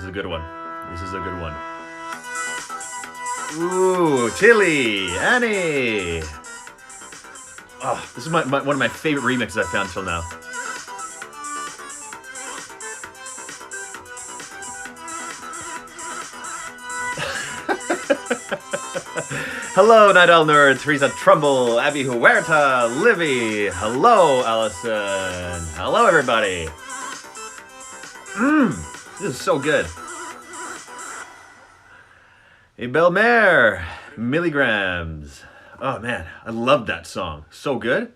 This is a good one. This is a good one. Ooh, Tilly, Annie. Oh, this is one of my favorite remixes I've found till now. Hello, Night Owl Nerd, Teresa Trumbull, Abby Huerta, Livy. Hello, Allison. Hello, everybody. This is so good. Hey, Belmare, Milligrams. Oh, man, I love that song. So good.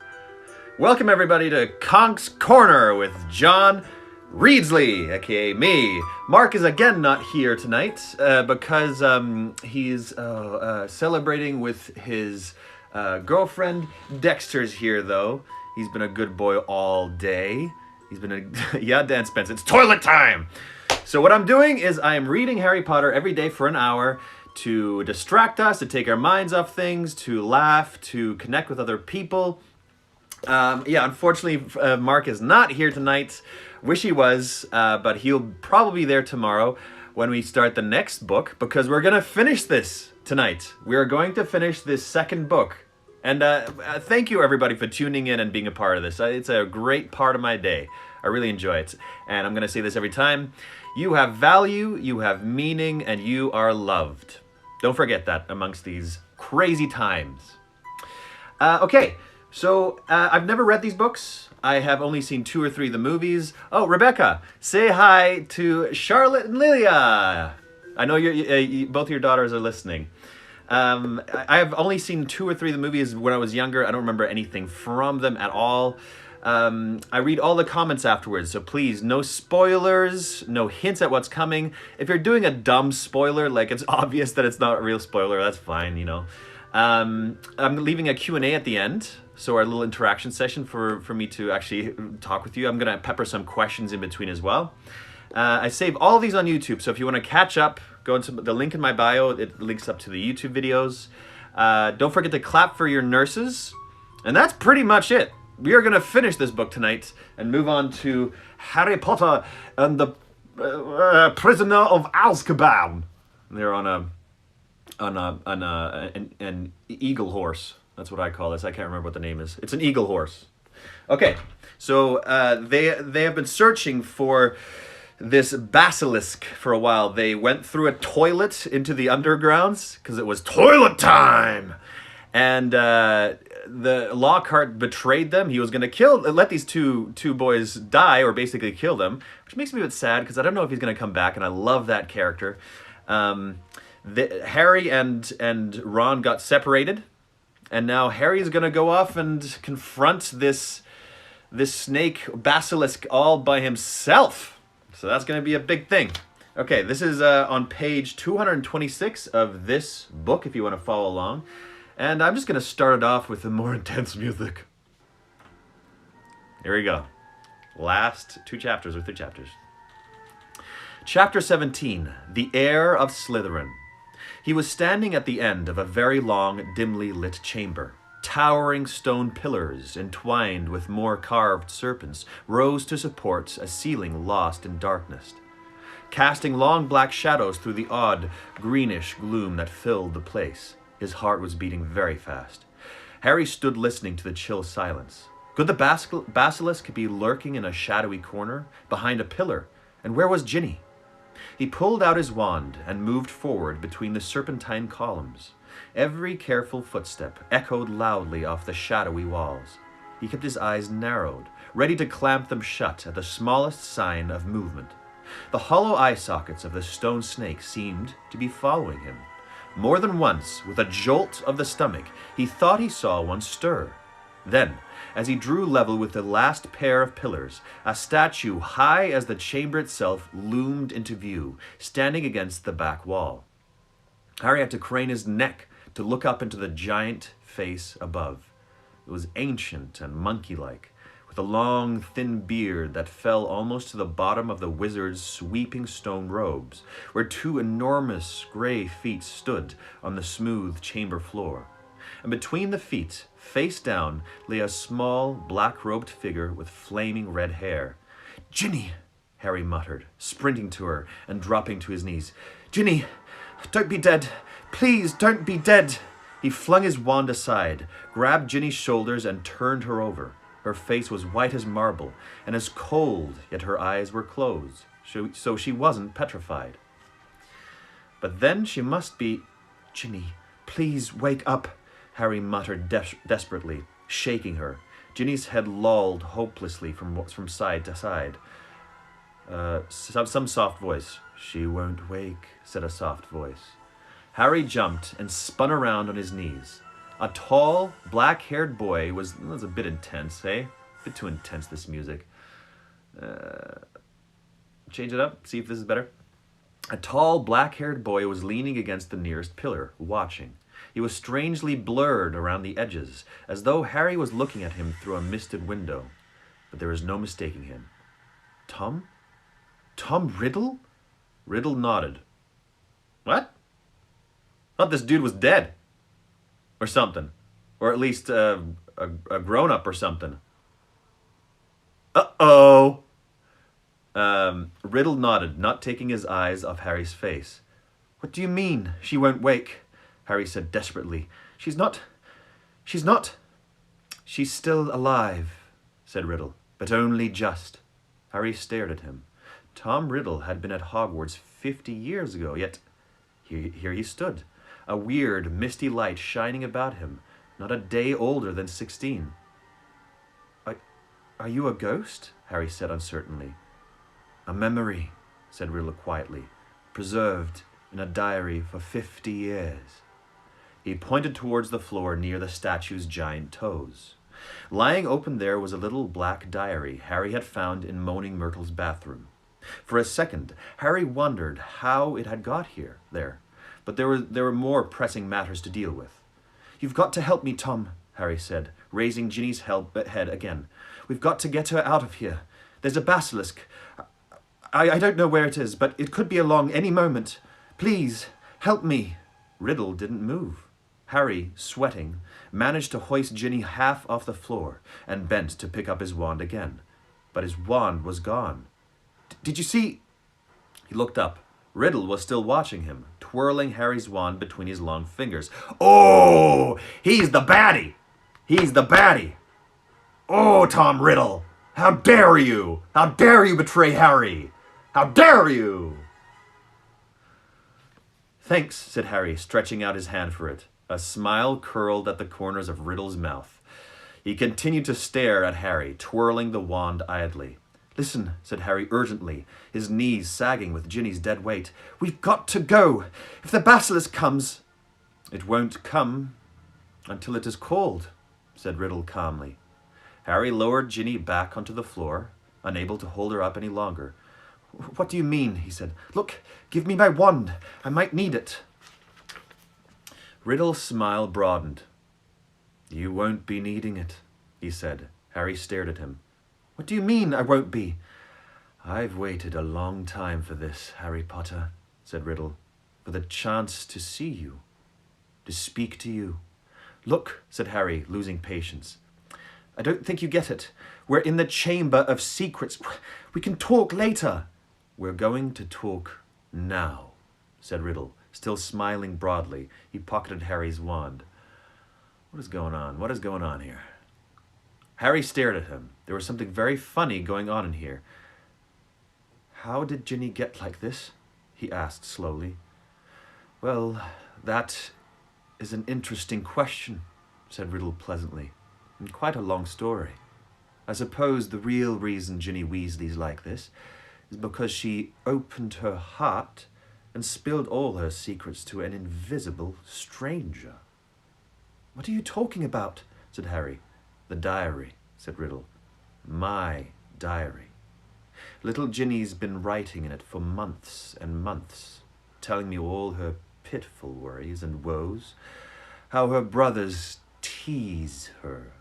Welcome, everybody, to Conk's Corner with John Reedsley, aka me. Mark is again not here tonight because he's celebrating with his girlfriend. Dexter's here, though. He's been a good boy all day. He's been yeah, Dan Spence, it's toilet time! So what I'm doing is I am reading Harry Potter every day for an hour to distract us, to take our minds off things, to laugh, to connect with other people. Yeah, unfortunately, Mark is not here tonight. Wish he was, but he'll probably be there tomorrow when we start the next book, because we're going to finish this tonight. We are going to finish this second book. And thank you, everybody, for tuning in and being a part of this. It's a great part of my day. I really enjoy it. And I'm going to say this every time. You have value, you have meaning, and you are loved. Don't forget that amongst these crazy times. Okay, so I've never read these books. I have only seen 2 or 3 of the movies. Oh, Rebecca, say hi to Charlotte and Lilia. I know both of your daughters are listening. I have only seen 2 or 3 of the movies when I was younger. I don't remember anything from them at all. I read all the comments afterwards, so please, no spoilers, no hints at what's coming. If you're doing a dumb spoiler, like it's obvious that it's not a real spoiler, that's fine, you know. I'm leaving a Q&A at the end, so our little interaction session for me to actually talk with you. I'm going to pepper some questions in between as well. I save all of these on YouTube, so if you want to catch up, go into the link in my bio. It links up to the YouTube videos. Don't forget to clap for your nurses. And that's pretty much it. We are going to finish this book tonight and move on to Harry Potter and the Prisoner of Azkaban. They're on an eagle horse. That's what I call this. I can't remember what the name is. It's an eagle horse. Okay, so they have been searching for this basilisk for a while. They went through a toilet into the undergrounds because it was toilet time. And the Lockhart betrayed them. He was going to let these two boys die, or basically kill them, which makes me a bit sad because I don't know if he's going to come back, and I love that character. Harry and Ron got separated, and now Harry's going to go off and confront this snake basilisk all by himself. So that's going to be a big thing. Okay, this is on page 226 of this book, if you want to follow along. And I'm just going to start it off with the more intense music. Here we go. Last 2 chapters or 3 chapters. Chapter 17, The Heir of Slytherin. He was standing at the end of a very long, dimly lit chamber. Towering stone pillars, entwined with more carved serpents, rose to support a ceiling lost in darkness, casting long black shadows through the odd, greenish gloom that filled the place. His heart was beating very fast. Harry stood listening to the chill silence. Could the basilisk be lurking in a shadowy corner, behind a pillar? And where was Ginny? He pulled out his wand and moved forward between the serpentine columns. Every careful footstep echoed loudly off the shadowy walls. He kept his eyes narrowed, ready to clamp them shut at the smallest sign of movement. The hollow eye sockets of the stone snake seemed to be following him. More than once, with a jolt of the stomach, he thought he saw one stir. Then, as he drew level with the last pair of pillars, a statue high as the chamber itself loomed into view, standing against the back wall. Harry had to crane his neck to look up into the giant face above. It was ancient and monkey-like, with a long, thin beard that fell almost to the bottom of the wizard's sweeping stone robes, where 2 enormous gray feet stood on the smooth chamber floor. And between the feet, face down, lay a small, black-robed figure with flaming red hair. "Ginny!" Harry muttered, sprinting to her and dropping to his knees. "Ginny, don't be dead. Please, don't be dead." He flung his wand aside, grabbed Ginny's shoulders, and turned her over. Her face was white as marble and as cold, yet her eyes were closed, so she wasn't petrified. But then she must be... "Ginny, please wake up," Harry muttered desperately, shaking her. Ginny's head lolled hopelessly from side to side. Some soft voice. "She won't wake," said a soft voice. Harry jumped and spun around on his knees. A tall, black-haired boy was a bit intense, eh? A bit too intense, this music. Change it up, see if this is better. A tall, black-haired boy was leaning against the nearest pillar, watching. He was strangely blurred around the edges, as though Harry was looking at him through a misted window. But there was no mistaking him. "Tom? Tom Riddle?" Riddle nodded. "What? Thought this dude was dead. Or something. Or at least a grown-up or something." "Uh-oh." Riddle nodded, not taking his eyes off Harry's face. "What do you mean, she won't wake?" Harry said desperately. She's not... "She's still alive," said Riddle, "but only just." Harry stared at him. Tom Riddle had been at Hogwarts 50 years ago, yet here he stood, a weird, misty light shining about him, not a day older than 16. Are you a ghost?" Harry said uncertainly. "A memory," said Riddle quietly, "preserved in a diary for 50 years. He pointed towards the floor near the statue's giant toes. Lying open there was a little black diary Harry had found in Moaning Myrtle's bathroom. For a second, Harry wondered how it had got there, but there were more pressing matters to deal with. "You've got to help me, Tom," Harry said, raising Ginny's head again. "We've got to get her out of here. There's a basilisk. I don't know where it is, but it could be along any moment. Please, help me." Riddle didn't move. Harry, sweating, managed to hoist Ginny half off the floor and bent to pick up his wand again. But his wand was gone. "Did you see?" He looked up. Riddle was still watching him, twirling Harry's wand between his long fingers. "Oh, he's the baddie! He's the baddie! Oh, Tom Riddle! How dare you! How dare you betray Harry! How dare you!" "Thanks," said Harry, stretching out his hand for it. A smile curled at the corners of Riddle's mouth. He continued to stare at Harry, twirling the wand idly. "Listen," said Harry urgently, his knees sagging with Ginny's dead weight. "We've got to go. If the basilisk comes..." "It won't come until it is called," said Riddle calmly. Harry lowered Ginny back onto the floor, unable to hold her up any longer. "What do you mean?" he said. "Look, give me my wand. I might need it." Riddle's smile broadened. "You won't be needing it," he said. Harry stared at him. "What do you mean, I won't be?" "I've waited a long time for this, Harry Potter," said Riddle. "For the chance to see you, to speak to you." "Look," said Harry, losing patience. "I don't think you get it. We're in the Chamber of Secrets. We can talk later." "We're going to talk now," said Riddle, still smiling broadly. He pocketed Harry's wand. What is going on? What is going on here? Harry stared at him. There was something very funny going on in here. "How did Ginny get like this?" he asked slowly. "Well, that is an interesting question," said Riddle pleasantly, "and quite a long story. I suppose the real reason Ginny Weasley's like this is because she opened her heart and spilled all her secrets to an invisible stranger." "What are you talking about?" said Harry. "The diary," said Riddle. "My diary. Little Ginny's been writing in it for months and months, telling me all her pitiful worries and woes, how her brothers tease her,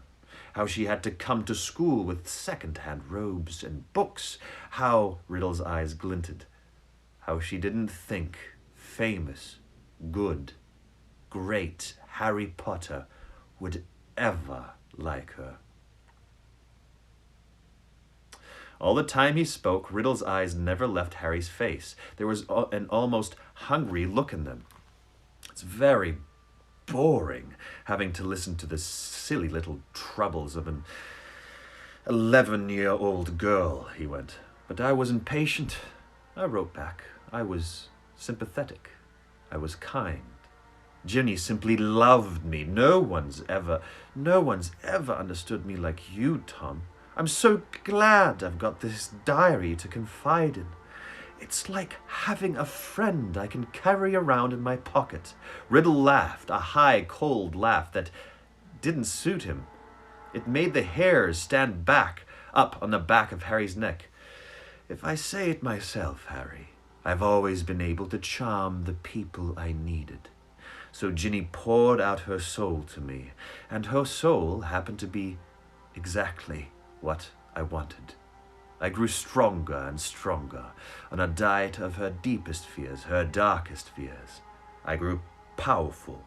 how she had to come to school with second-hand robes and books, how," Riddle's eyes glinted, "how she didn't think famous, good, great Harry Potter would ever like her." All the time he spoke, Riddle's eyes never left Harry's face. There was an almost hungry look in them. It's very boring having to listen to the silly little troubles of an 11-year-old girl, he went. But I was impatient. I wrote back. I was sympathetic. I was kind. Ginny simply loved me. No one's ever understood me like you, Tom. I'm so glad I've got this diary to confide in. It's like having a friend I can carry around in my pocket. Riddle laughed, a high, cold laugh that didn't suit him. It made the hairs stand up on the back of Harry's neck. If I say it myself, Harry, I've always been able to charm the people I needed. So Ginny poured out her soul to me, and her soul happened to be exactly what I wanted. I grew stronger and stronger on a diet of her deepest fears, her darkest fears. I grew powerful,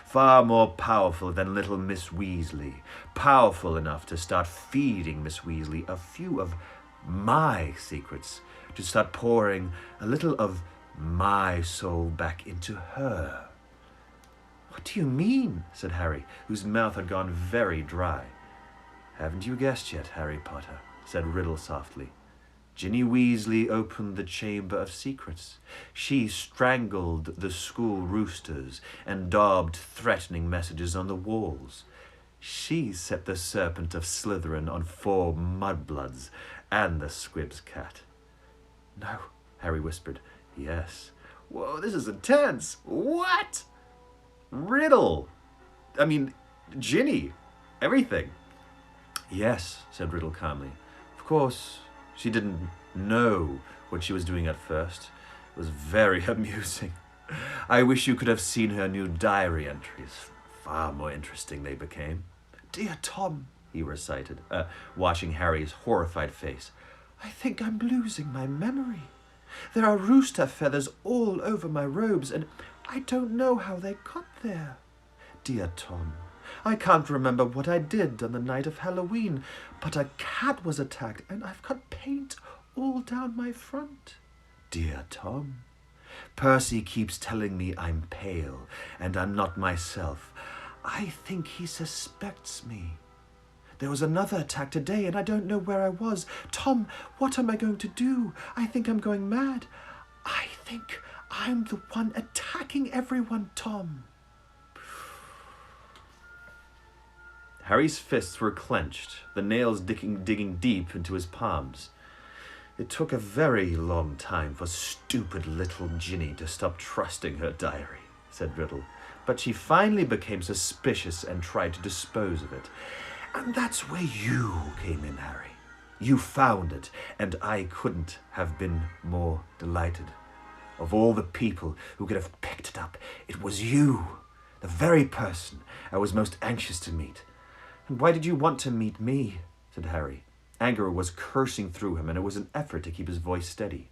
far more powerful than little Miss Weasley, powerful enough to start feeding Miss Weasley a few of my secrets, to start pouring a little of my soul back into her. What do you mean? Said Harry, whose mouth had gone very dry. Haven't you guessed yet, Harry Potter? Said Riddle softly. Ginny Weasley opened the Chamber of Secrets. She strangled the school roosters and daubed threatening messages on the walls. She set the serpent of Slytherin on 4 mudbloods and the Squib's cat. No, Harry whispered. Yes. Whoa, this is intense. What? Riddle. I mean, Ginny. Everything. Yes, said Riddle calmly. Of course, she didn't know what she was doing at first. It was very amusing. I wish you could have seen her new diary entries. Far more interesting they became. Dear Tom, he recited, watching Harry's horrified face. I think I'm losing my memory. There are rooster feathers all over my robes, and I don't know how they got there. Dear Tom, I can't remember what I did on the night of Halloween, but a cat was attacked, and I've got paint all down my front. Dear Tom, Percy keeps telling me I'm pale, and I'm not myself. I think he suspects me. There was another attack today, and I don't know where I was. Tom, what am I going to do? I think I'm going mad. I think I'm the one attacking everyone, Tom. Harry's fists were clenched, the nails digging deep into his palms. It took a very long time for stupid little Ginny to stop trusting her diary, said Riddle. But she finally became suspicious and tried to dispose of it. And that's where you came in, Harry. You found it, and I couldn't have been more delighted. Of all the people who could have picked it up, it was you, the very person I was most anxious to meet. And why did you want to meet me? Said Harry. Anger was coursing through him, and it was an effort to keep his voice steady.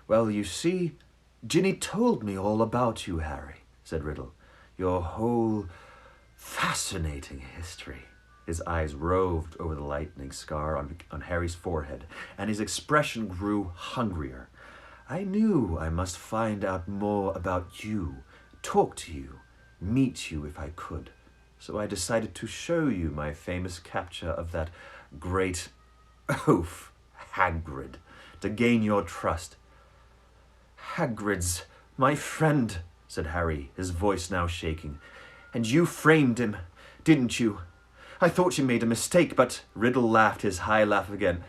Well, you see, Ginny told me all about you, Harry, said Riddle. Your whole fascinating history. His eyes roved over the lightning scar on Harry's forehead, and his expression grew hungrier. I knew I must find out more about you, talk to you, meet you if I could. So I decided to show you my famous capture of that great oaf, Hagrid, to gain your trust. Hagrid's my friend, said Harry, his voice now shaking. And you framed him, didn't you? I thought you made a mistake, but Riddle laughed his high laugh again.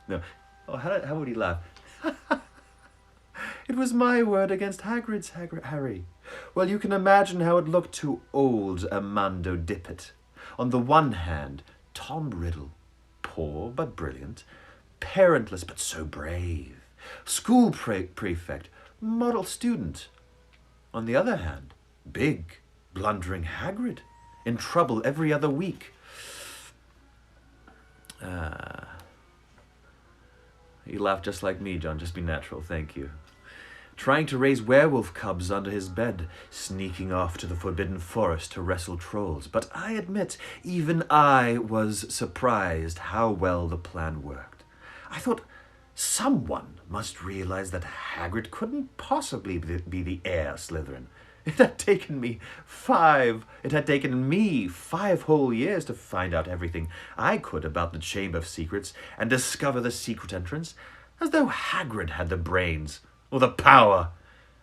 No, oh, how would he laugh? It was my word against Hagrid's, Harry. Well, you can imagine how it looked to old Amando Dippet. On the one hand, Tom Riddle, poor but brilliant, parentless but so brave, school prefect, model student. On the other hand, big, blundering Hagrid, in trouble every other week. You laugh just like me, John. Just be natural. Thank you. trying to raise werewolf cubs under his bed, sneaking off to the forbidden forest to wrestle trolls. But I admit, even I was surprised how well the plan worked. I thought someone must realize that Hagrid couldn't possibly be the heir Slytherin. It had taken me 5 whole years to find out everything I could about the Chamber of Secrets and discover the secret entrance, as though Hagrid had the brains or the power.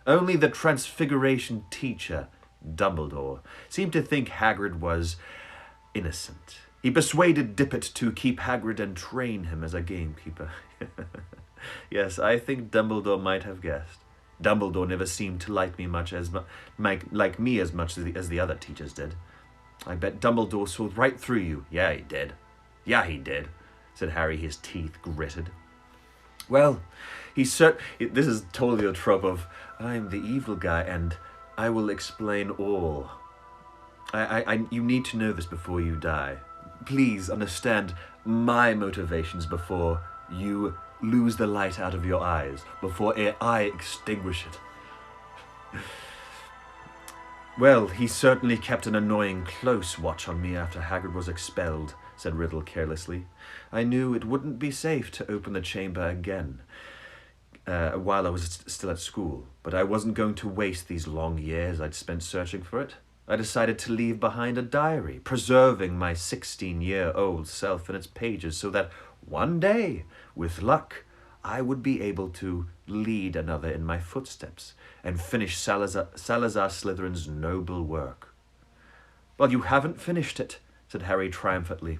Only the Transfiguration teacher, Dumbledore, seemed to think Hagrid was innocent. He persuaded Dippet to keep Hagrid and train him as a gamekeeper. Yes, I think Dumbledore might have guessed. Dumbledore never seemed to like me as much as the other teachers did. I bet Dumbledore saw right through you. Yeah, he did. Yeah, he did, said Harry, his teeth gritted. Well, this is totally a trope of, I'm the evil guy and I will explain all. You need to know this before you die. Please understand my motivations before you lose the light out of your eyes, before I extinguish it. Well, he certainly kept an annoying close watch on me after Hagrid was expelled, said Riddle carelessly. I knew it wouldn't be safe to open the chamber again while I was still at school, but I wasn't going to waste these long years I'd spent searching for it. I decided to leave behind a diary, preserving my 16-year-old self in its pages so that one day, with luck, I would be able to lead another in my footsteps and finish Salazar Slytherin's noble work. Well, you haven't finished it, said Harry triumphantly.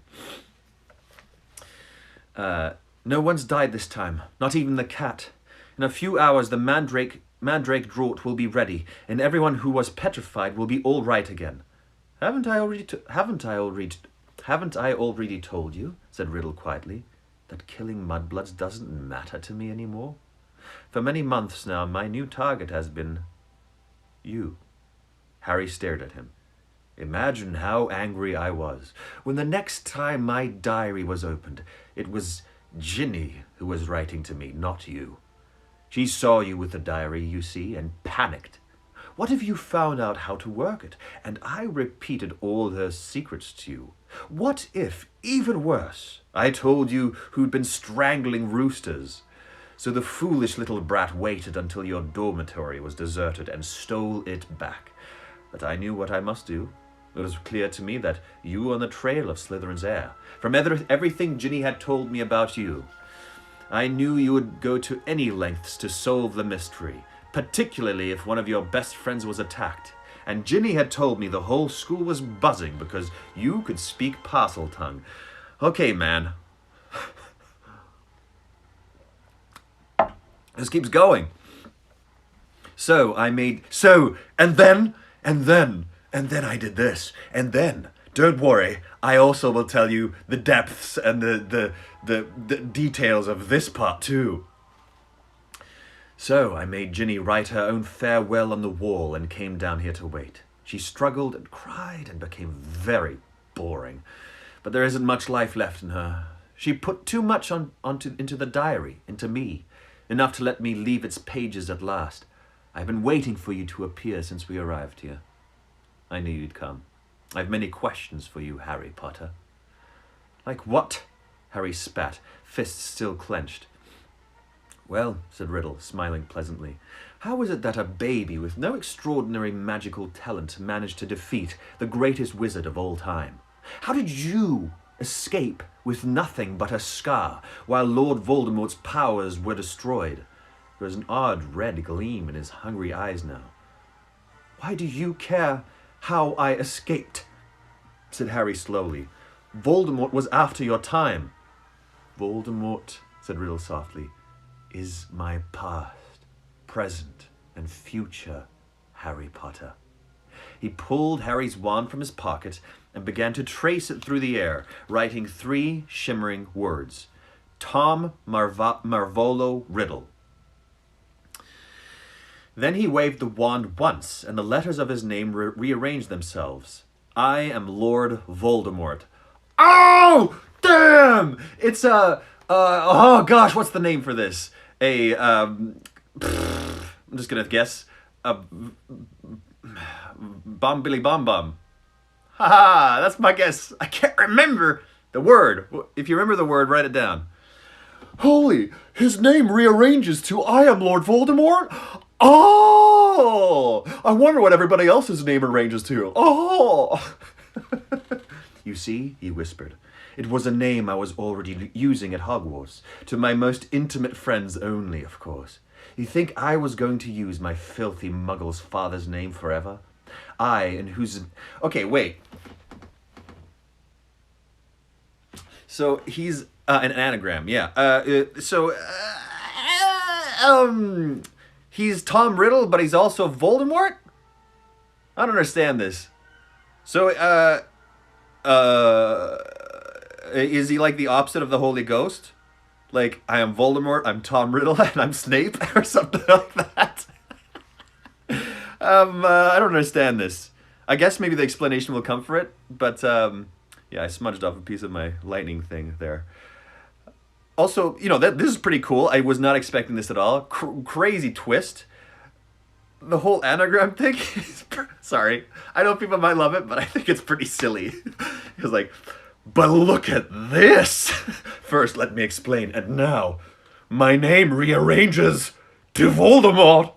No one's died this time, not even the cat. In a few hours, the mandrake draught will be ready, and everyone who was petrified will be all right again. Haven't I already told you, said Riddle quietly, that killing mudbloods doesn't matter to me anymore? For many months now, my new target has been you. Harry stared at him. Imagine how angry I was when the next time my diary was opened, it was Ginny who was writing to me, not you. She saw you with the diary, you see, and panicked. What if you found out how to work it, and I repeated all her secrets to you? What if, even worse, I told you who'd been strangling roosters? So the foolish little brat waited until your dormitory was deserted and stole it back. But I knew what I must do. It was clear to me that you were on the trail of Slytherin's heir. From everything Ginny had told me about you, I knew you would go to any lengths to solve the mystery, particularly if one of your best friends was attacked. And Ginny had told me the whole school was buzzing because you could speak Parseltongue. Okay, man. This keeps going. And then I did this, and then, don't worry, I also will tell you the depths and the details of this part too. So I made Ginny write her own farewell on the wall and came down here to wait. She struggled and cried and became very boring, but there isn't much life left in her. She put too much into the diary, into me, enough to let me leave its pages at last. I've been waiting for you to appear since we arrived here. I knew you'd come. I've many questions for you, Harry Potter. Like what? Harry spat, fists still clenched. Well, said Riddle, smiling pleasantly, how is it that a baby with no extraordinary magical talent managed to defeat the greatest wizard of all time? How did you escape with nothing but a scar while Lord Voldemort's powers were destroyed? There was an odd red gleam in his hungry eyes now. Why do you care how I escaped? Said Harry slowly. Voldemort was after your time. Voldemort, said Riddle softly, is my past, present, and future, Harry Potter. He pulled Harry's wand from his pocket and began to trace it through the air, writing 3 shimmering words. Tom Marvolo Riddle. Then he waved the wand once, and the letters of his name rearranged themselves. I am Lord Voldemort. Oh, damn! It's oh gosh, what's the name for this? I'm just gonna guess. Bomb Billy Bomb Bomb. Haha, that's my guess. I can't remember the word. If you remember the word, write it down. Holy, his name rearranges to I am Lord Voldemort? Oh! I wonder what everybody else's name arranges to. Oh! You see, he whispered. It was a name I was already using at Hogwarts. To my most intimate friends only, of course. You think I was going to use my filthy muggle's father's name forever? I, and whose... Okay, wait. So he's an anagram, yeah. He's Tom Riddle, but he's also Voldemort? I don't understand this. So, is he like the opposite of the Holy Ghost? Like, I am Voldemort, I'm Tom Riddle, and I'm Snape, or something like that? I don't understand this. I guess maybe the explanation will come for it, but, yeah, I smudged off a piece of my lightning thing there. Also, you know, this is pretty cool. I was not expecting this at all. Crazy twist. The whole anagram thing is... Sorry. I know people might love it, but I think it's pretty silly. It's like, but look at this! First, let me explain. And now, my name rearranges to Voldemort!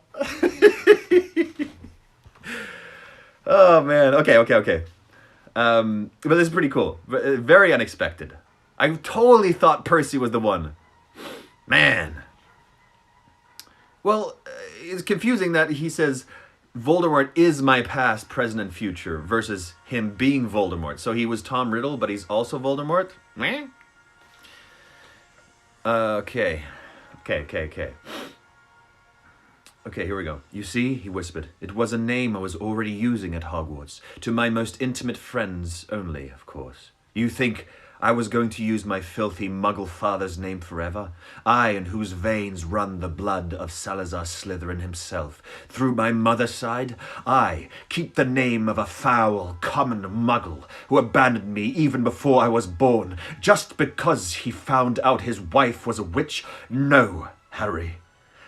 Oh, man. Okay. But this is pretty cool. Very unexpected. I totally thought Percy was the one. Man. Well, it's confusing that he says Voldemort is my past, present, and future versus him being Voldemort. So he was Tom Riddle, but he's also Voldemort? Meh? Okay, here we go. You see, he whispered, it was a name I was already using at Hogwarts. To my most intimate friends only, of course. You think I was going to use my filthy muggle father's name forever? I, in whose veins run the blood of Salazar Slytherin himself. Through my mother's side, I keep the name of a foul, common muggle who abandoned me even before I was born, just because he found out his wife was a witch? No, Harry.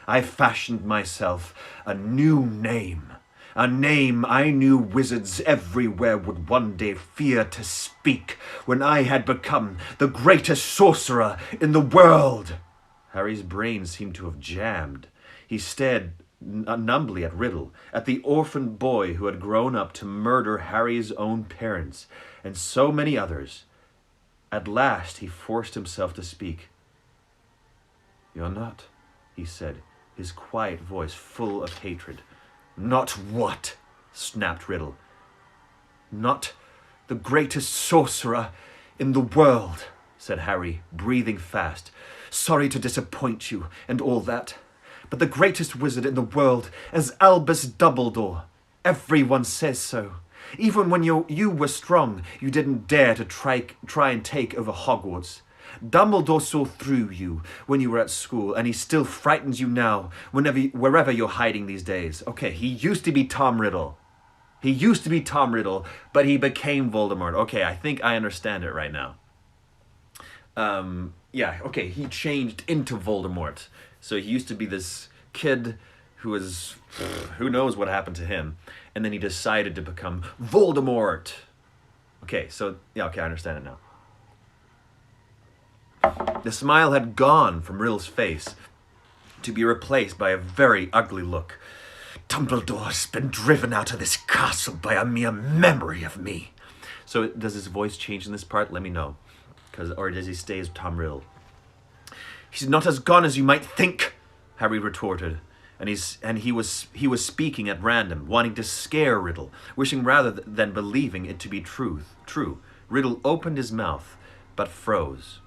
I fashioned myself a new name. A name I knew wizards everywhere would one day fear to speak when I had become the greatest sorcerer in the world. Harry's brain seemed to have jammed. He stared numbly at Riddle, at the orphaned boy who had grown up to murder Harry's own parents, and so many others. At last he forced himself to speak. You're not, he said, his quiet voice full of hatred. Not what? Snapped Riddle. Not the greatest sorcerer in the world, said Harry, breathing fast. Sorry to disappoint you and all that, but the greatest wizard in the world is Albus Dumbledore. Everyone says so. Even when you were strong, you didn't dare to try and take over Hogwarts. Dumbledore saw through you when you were at school, and he still frightens you now, wherever you're hiding these days. Okay, he used to be Tom Riddle. But he became Voldemort. Okay, I think I understand it right now. Yeah, okay, he changed into Voldemort. So he used to be this kid who was... who knows what happened to him. And then he decided to become Voldemort. Okay, so... yeah, okay, I understand it now. The smile had gone from Riddle's face to be replaced by a very ugly look. Dumbledore's been driven out of this castle by a mere memory of me. So does his voice change in this part? Let me know. Or does he stay as Tom Riddle? He's not as gone as you might think, Harry retorted. And he was speaking at random, wanting to scare Riddle, wishing rather than believing it to be true. Riddle opened his mouth, but froze.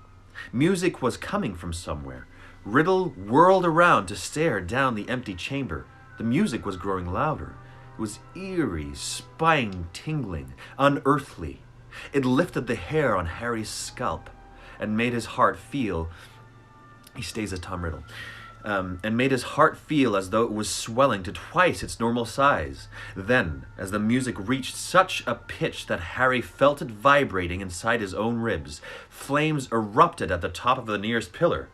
Music was coming from somewhere. Riddle whirled around to stare down the empty chamber. The music was growing louder. It was eerie, spine-tingling, unearthly. It lifted the hair on Harry's scalp and made his heart feel... He stays as Tom Riddle. And made his heart feel as though it was swelling to twice its normal size. Then, as the music reached such a pitch that Harry felt it vibrating inside his own ribs, flames erupted at the top of the nearest pillar.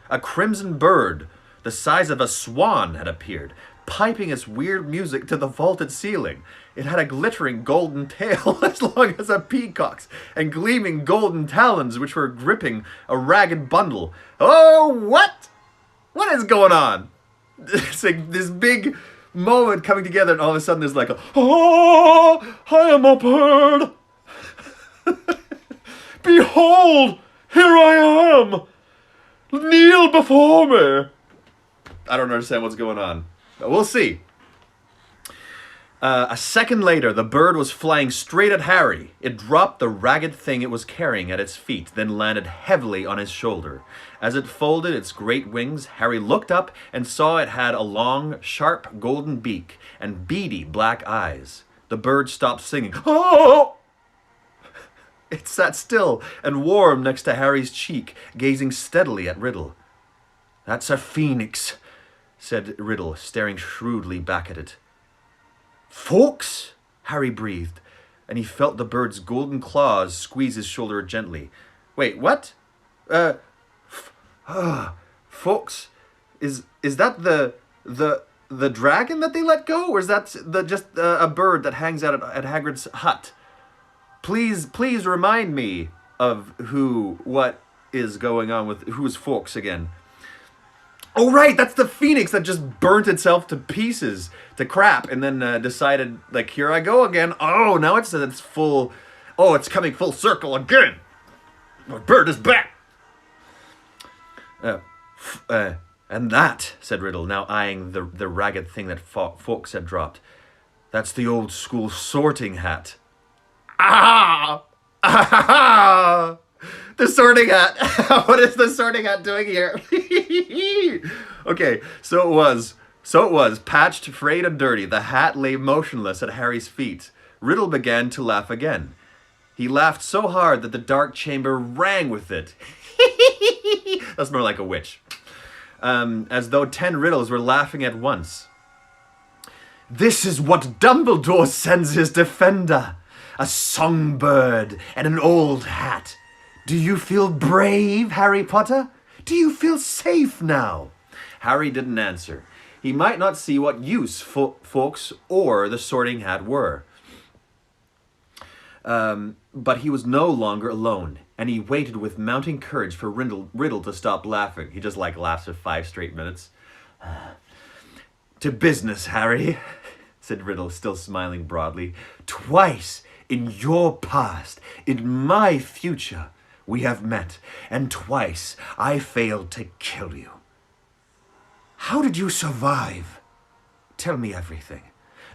A crimson bird, the size of a swan, had appeared. piping its weird music to the vaulted ceiling. It had a glittering golden tail as long as a peacock's, and gleaming golden talons which were gripping a ragged bundle. Oh, what? What is going on? It's like this big moment coming together, and all of a sudden there's like a, oh, I am a bird. Behold, here I am. Kneel before me. I don't understand what's going on, but we'll see. A second later, the bird was flying straight at Harry. It dropped the ragged thing it was carrying at its feet, then landed heavily on his shoulder. As it folded its great wings, Harry looked up and saw it had a long, sharp golden beak and beady black eyes. The bird stopped singing. Oh! It sat still and warm next to Harry's cheek, gazing steadily at Riddle. "That's a phoenix," said Riddle, staring shrewdly back at it. "Fawkes?" Harry breathed, and he felt the bird's golden claws squeeze his shoulder gently. "Wait, what? Fawkes? Is that the dragon that they let go, or is that just a bird that hangs out at Hagrid's hut? Please remind me of what is going on with who's Fawkes again." Oh, right, that's the phoenix that just burnt itself to pieces, to crap, and then decided, like, here I go again. Oh, now it's full. Oh, it's coming full circle again. My bird is back. And that, said Riddle, now eyeing the ragged thing that Fawkes had dropped. That's the old school sorting hat. Ah! Ah! The sorting hat. What is the sorting hat doing here? Okay, so it was, patched, frayed, and dirty. The hat lay motionless at Harry's feet. Riddle began to laugh again. He laughed so hard that the dark chamber rang with it. That's more like a witch. As though 10 riddles were laughing at once. "This is what Dumbledore sends his defender. A songbird and an old hat. Do you feel brave, Harry Potter? Do you feel safe now?" Harry didn't answer. He might not see what use Fawkes or the sorting hat were. But he was no longer alone, and he waited with mounting courage for Riddle to stop laughing. He just laughs for 5 straight minutes. "To business, Harry," said Riddle, still smiling broadly. "Twice in your past, in my future, we have met, and twice I failed to kill you. How did you survive? Tell me everything.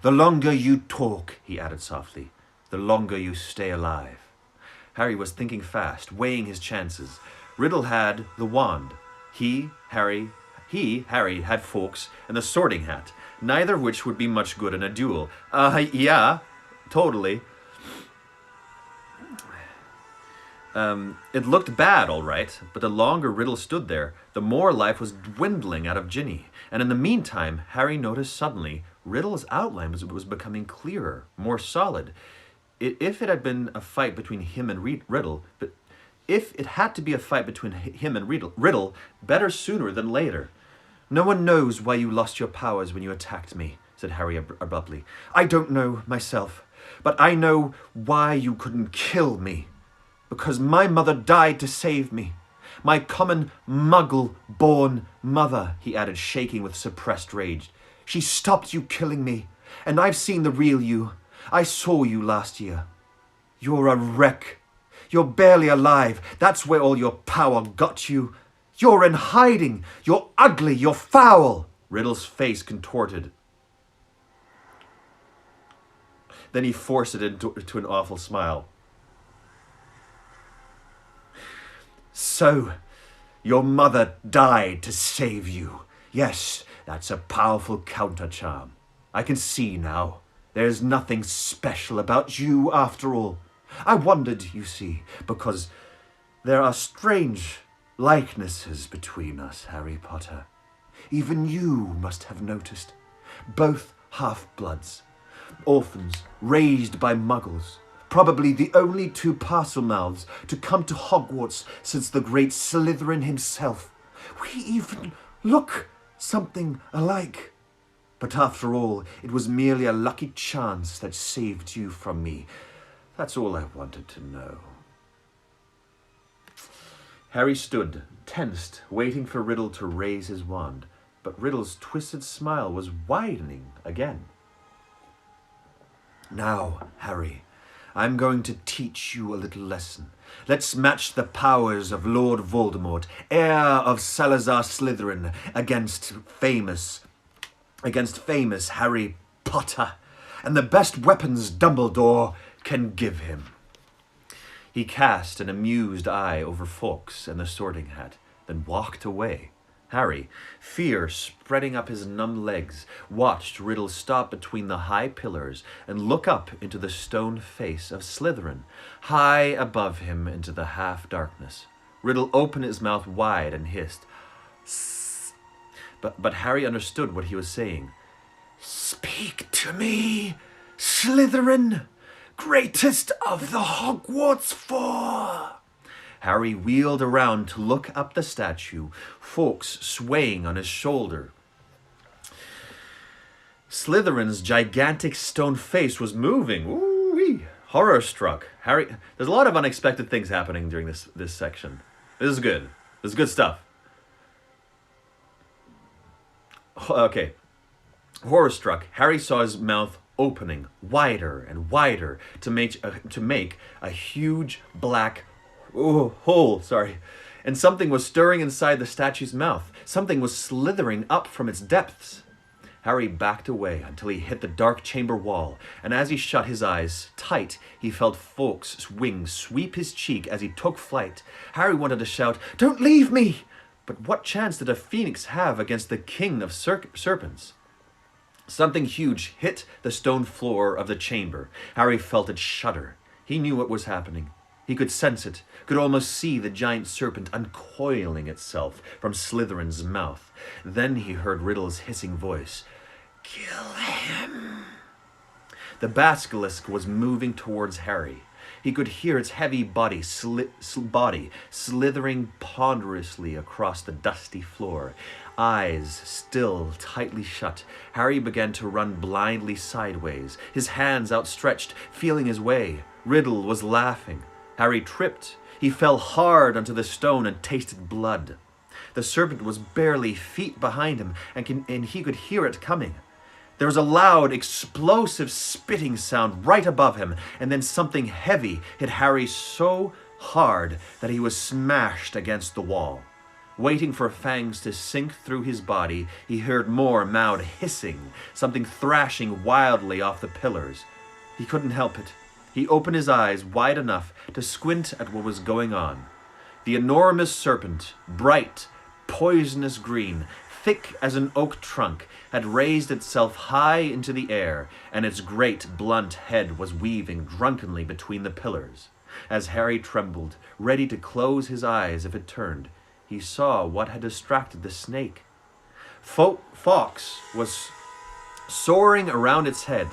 The longer you talk," he added softly, "the longer you stay alive." Harry was thinking fast, weighing his chances. Riddle had the wand. Harry, had Fawkes and the sorting hat, neither of which would be much good in a duel. Yeah, totally. It looked bad, all right, but the longer Riddle stood there, the more life was dwindling out of Ginny. And in the meantime, Harry noticed suddenly Riddle's outline was becoming clearer, more solid. If it had been a fight between him and Riddle, but if it had to be a fight between him and Riddle, better sooner than later. "No one knows why you lost your powers when you attacked me," said Harry abruptly. "I don't know myself, but I know why you couldn't kill me. Because my mother died to save me. My common muggle-born mother," he added, shaking with suppressed rage. "She stopped you killing me, and I've seen the real you. I saw you last year. You're a wreck. You're barely alive. That's where all your power got you. You're in hiding. You're ugly. You're foul." Riddle's face contorted. Then he forced it into an awful smile. "So, your mother died to save you. Yes, that's a powerful counter-charm. I can see now. There's nothing special about you after all. I wondered, you see, because there are strange likenesses between us, Harry Potter. Even you must have noticed. Both half-bloods, orphans raised by muggles. Probably the only 2 Parselmouths to come to Hogwarts since the great Slytherin himself. We even look something alike. But after all, it was merely a lucky chance that saved you from me. That's all I wanted to know. Harry stood, tensed, waiting for Riddle to raise his wand. But Riddle's twisted smile was widening again. Now, Harry, I'm going to teach you a little lesson. Let's match the powers of Lord Voldemort, heir of Salazar Slytherin, against famous Harry Potter, and the best weapons Dumbledore can give him. He cast an amused eye over Fawkes and the Sorting Hat, then walked away. Harry, fear spreading up his numb legs, watched Riddle stop between the high pillars and look up into the stone face of Slytherin, high above him into the half-darkness. Riddle opened his mouth wide and hissed, "Sss." But Harry understood what he was saying. "Speak to me, Slytherin, greatest of the Hogwarts Four." Harry wheeled around to look up the statue, Fawkes swaying on his shoulder. Slytherin's gigantic stone face was moving. Ooh-wee. Horror-struck. Harry, there's a lot of unexpected things happening during this section. This is good. This is good stuff. Okay. Horror-struck, Harry saw his mouth opening wider and wider to make a huge black hole, and something was stirring inside the statue's mouth. Something was slithering up from its depths. Harry backed away until he hit the dark chamber wall, and as he shut his eyes tight, he felt Fawkes' wings sweep his cheek as he took flight. Harry wanted to shout, "Don't leave me!" But what chance did a phoenix have against the king of serpents? Something huge hit the stone floor of the chamber. Harry felt it shudder. He knew what was happening. He could sense it, could almost see the giant serpent uncoiling itself from Slytherin's mouth. Then he heard Riddle's hissing voice. "Kill him." The basilisk was moving towards Harry. He could hear its heavy body slithering ponderously across the dusty floor. Eyes still tightly shut, Harry began to run blindly sideways, his hands outstretched, feeling his way. Riddle was laughing. Harry tripped. He fell hard onto the stone and tasted blood. The serpent was barely feet behind him, and he could hear it coming. There was a loud, explosive spitting sound right above him, and then something heavy hit Harry so hard that he was smashed against the wall. Waiting for fangs to sink through his body, he heard more loud hissing, something thrashing wildly off the pillars. He couldn't help it. He opened his eyes wide enough to squint at what was going on. The enormous serpent, bright, poisonous green, thick as an oak trunk, had raised itself high into the air, and its great, blunt head was weaving drunkenly between the pillars. As Harry trembled, ready to close his eyes if it turned, he saw what had distracted the snake. Fawkes was soaring around its head,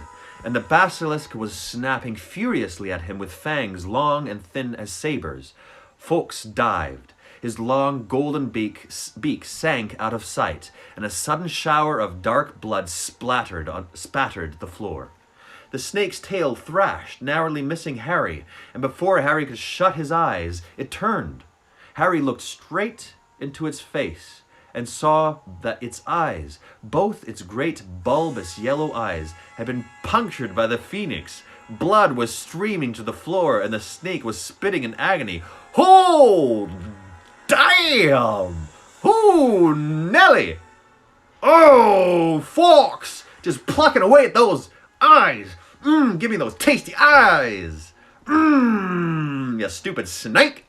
and the basilisk was snapping furiously at him with fangs long and thin as sabers. Fawkes dived. His long golden beak sank out of sight, and a sudden shower of dark blood spattered the floor. The snake's tail thrashed, narrowly missing Harry, and before Harry could shut his eyes, it turned. Harry looked straight into its face and saw that its eyes, both its great bulbous yellow eyes, had been punctured by the phoenix. Blood was streaming to the floor, and the snake was spitting in agony. "Oh, damn! Oh, Nelly! Oh, Fawkes! Just plucking away at those eyes! Give me those tasty eyes! You stupid snake!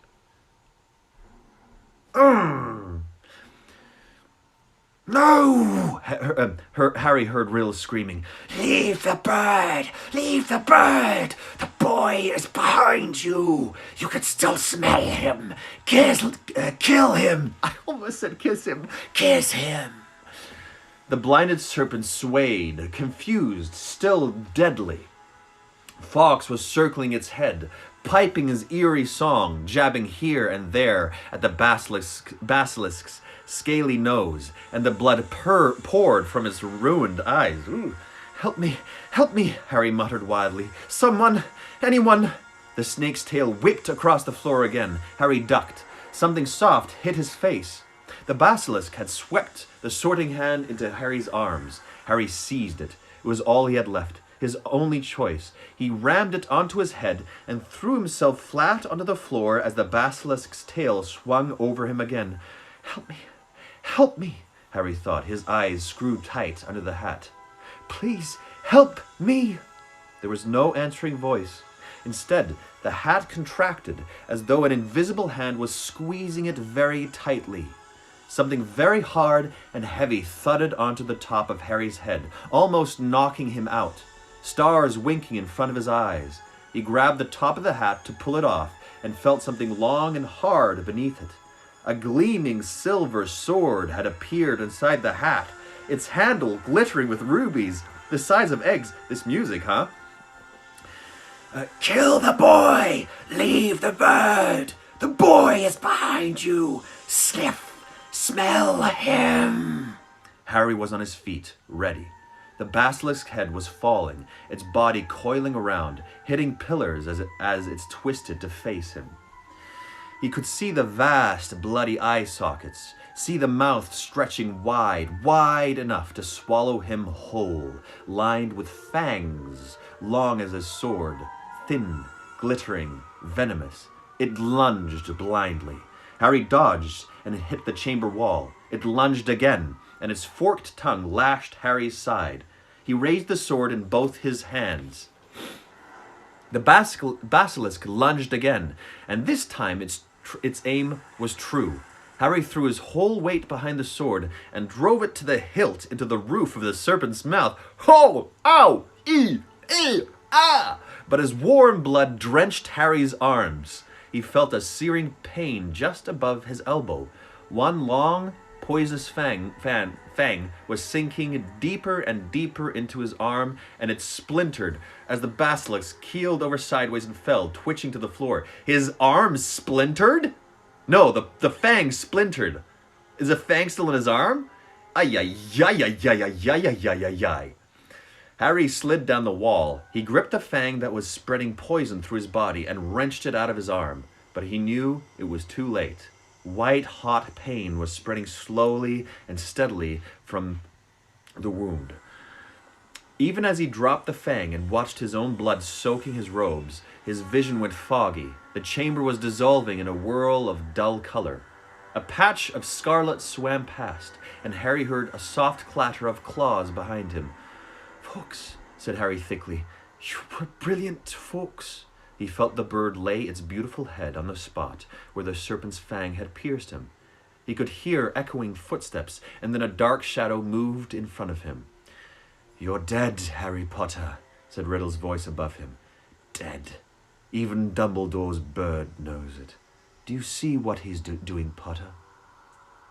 No! Harry heard Riddle screaming, "Leave the bird! Leave the bird! The boy is behind you! You can still smell him! Kill him!" I almost said kiss him. Kiss him! The blinded serpent swayed, confused, still deadly. Fawkes was circling its head, piping his eerie song, jabbing here and there at the basilisk's scaly nose, and the blood poured from his ruined eyes. Ooh. Help me, Harry muttered wildly. Someone, anyone. The snake's tail whipped across the floor again. Harry ducked. Something soft hit his face. The basilisk had swept the sorting hand into Harry's arms. Harry seized it. It was all he had left, his only choice. He rammed it onto his head and threw himself flat onto the floor as the basilisk's tail swung over him again. Help me, Harry thought, his eyes screwed tight under the hat. Please, help me. There was no answering voice. Instead, the hat contracted as though an invisible hand was squeezing it very tightly. Something very hard and heavy thudded onto the top of Harry's head, almost knocking him out. Stars winking in front of his eyes. He grabbed the top of the hat to pull it off and felt something long and hard beneath it. A gleaming silver sword had appeared inside the hat, its handle glittering with rubies, the size of eggs. This music, huh? Kill the boy! Leave the bird! The boy is behind you! Sniff! Smell him! Harry was on his feet, ready. The basilisk head was falling, its body coiling around, hitting pillars as it twisted to face him. He could see the vast, bloody eye sockets, see the mouth stretching wide enough to swallow him whole, lined with fangs, long as a sword, thin, glittering, venomous. It lunged blindly. Harry dodged and hit the chamber wall. It lunged again, and its forked tongue lashed Harry's side. He raised the sword in both his hands. The basilisk lunged again, and this time its aim was true. Harry threw his whole weight behind the sword and drove it to the hilt into the roof of the serpent's mouth. Ho! Ow! Ah! But as warm blood drenched Harry's arms, he felt a searing pain just above his elbow. One long, poisonous fang was sinking deeper and deeper into his arm, and it splintered as the basilisk keeled over sideways and fell, twitching to the floor. His arm splintered? No, the fang splintered. Is the fang still in his arm? Ay. Harry slid down the wall. He gripped the fang that was spreading poison through his body and wrenched it out of his arm. But he knew it was too late. White-hot pain was spreading slowly and steadily from the wound. Even as he dropped the fang and watched his own blood soaking his robes, his vision went foggy. The chamber was dissolving in a whirl of dull color. A patch of scarlet swam past, and Harry heard a soft clatter of claws behind him. "Fawkes," said Harry thickly. "You were brilliant, Fawkes." He felt the bird lay its beautiful head on the spot where the serpent's fang had pierced him. He could hear echoing footsteps, and then a dark shadow moved in front of him. "You're dead, Harry Potter," said Riddle's voice above him. "Dead. Even Dumbledore's bird knows it. Do you see what he's doing, Potter?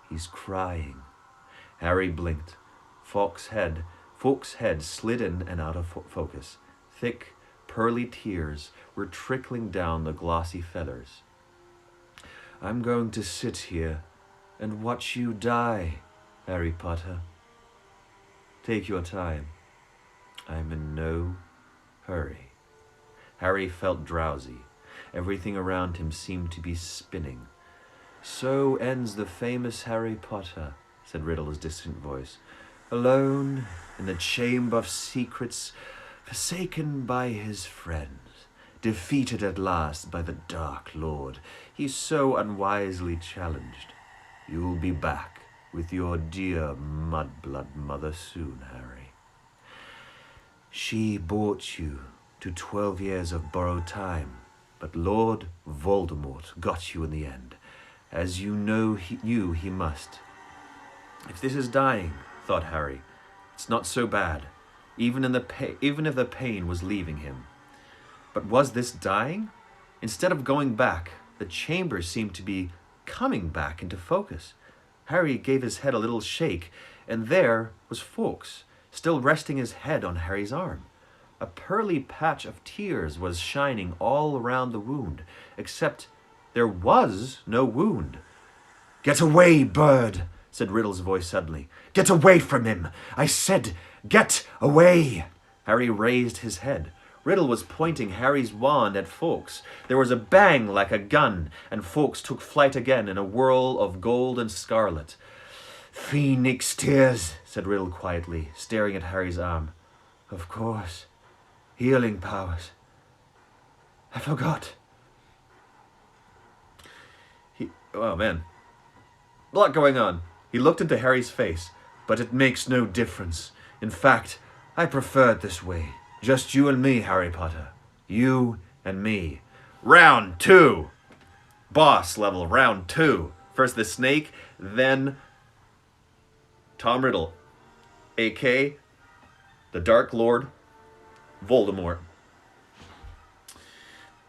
He's crying." Harry blinked. Fawkes' head slid in and out of focus. Thick, pearly tears were trickling down the glossy feathers. "I'm going to sit here and watch you die, Harry Potter. Take your time. I'm in no hurry." Harry felt drowsy. Everything around him seemed to be spinning. "So ends the famous Harry Potter," said Riddle's distant voice. "Alone in the Chamber of Secrets, forsaken by his friends, defeated at last by the Dark Lord he so unwisely challenged. You'll be back with your dear mudblood mother soon, Harry. She brought you to 12 years of borrowed time, but Lord Voldemort got you in the end, as you know he must." If this is dying, thought Harry, it's not so bad, even if the pain was leaving him. But was this dying? Instead of going back, the chamber seemed to be coming back into focus. Harry gave his head a little shake, and there was Fawkes, still resting his head on Harry's arm. A pearly patch of tears was shining all around the wound, except there was no wound. "Get away, bird!" said Riddle's voice suddenly. "Get away from him! I said, get away!" Harry raised his head. Riddle was pointing Harry's wand at Fawkes. There was a bang like a gun, and Fawkes took flight again in a whirl of gold and scarlet. "Phoenix tears," said Riddle quietly, staring at Harry's arm. "Of course. Healing powers. I forgot." Oh, man. A lot going on. He looked into Harry's face. "But it makes no difference. In fact, I prefer it this way. Just you and me, Harry Potter. You and me. Round 2. Boss level, round 2. First the snake, then Tom Riddle, a.k.a. the Dark Lord, Voldemort.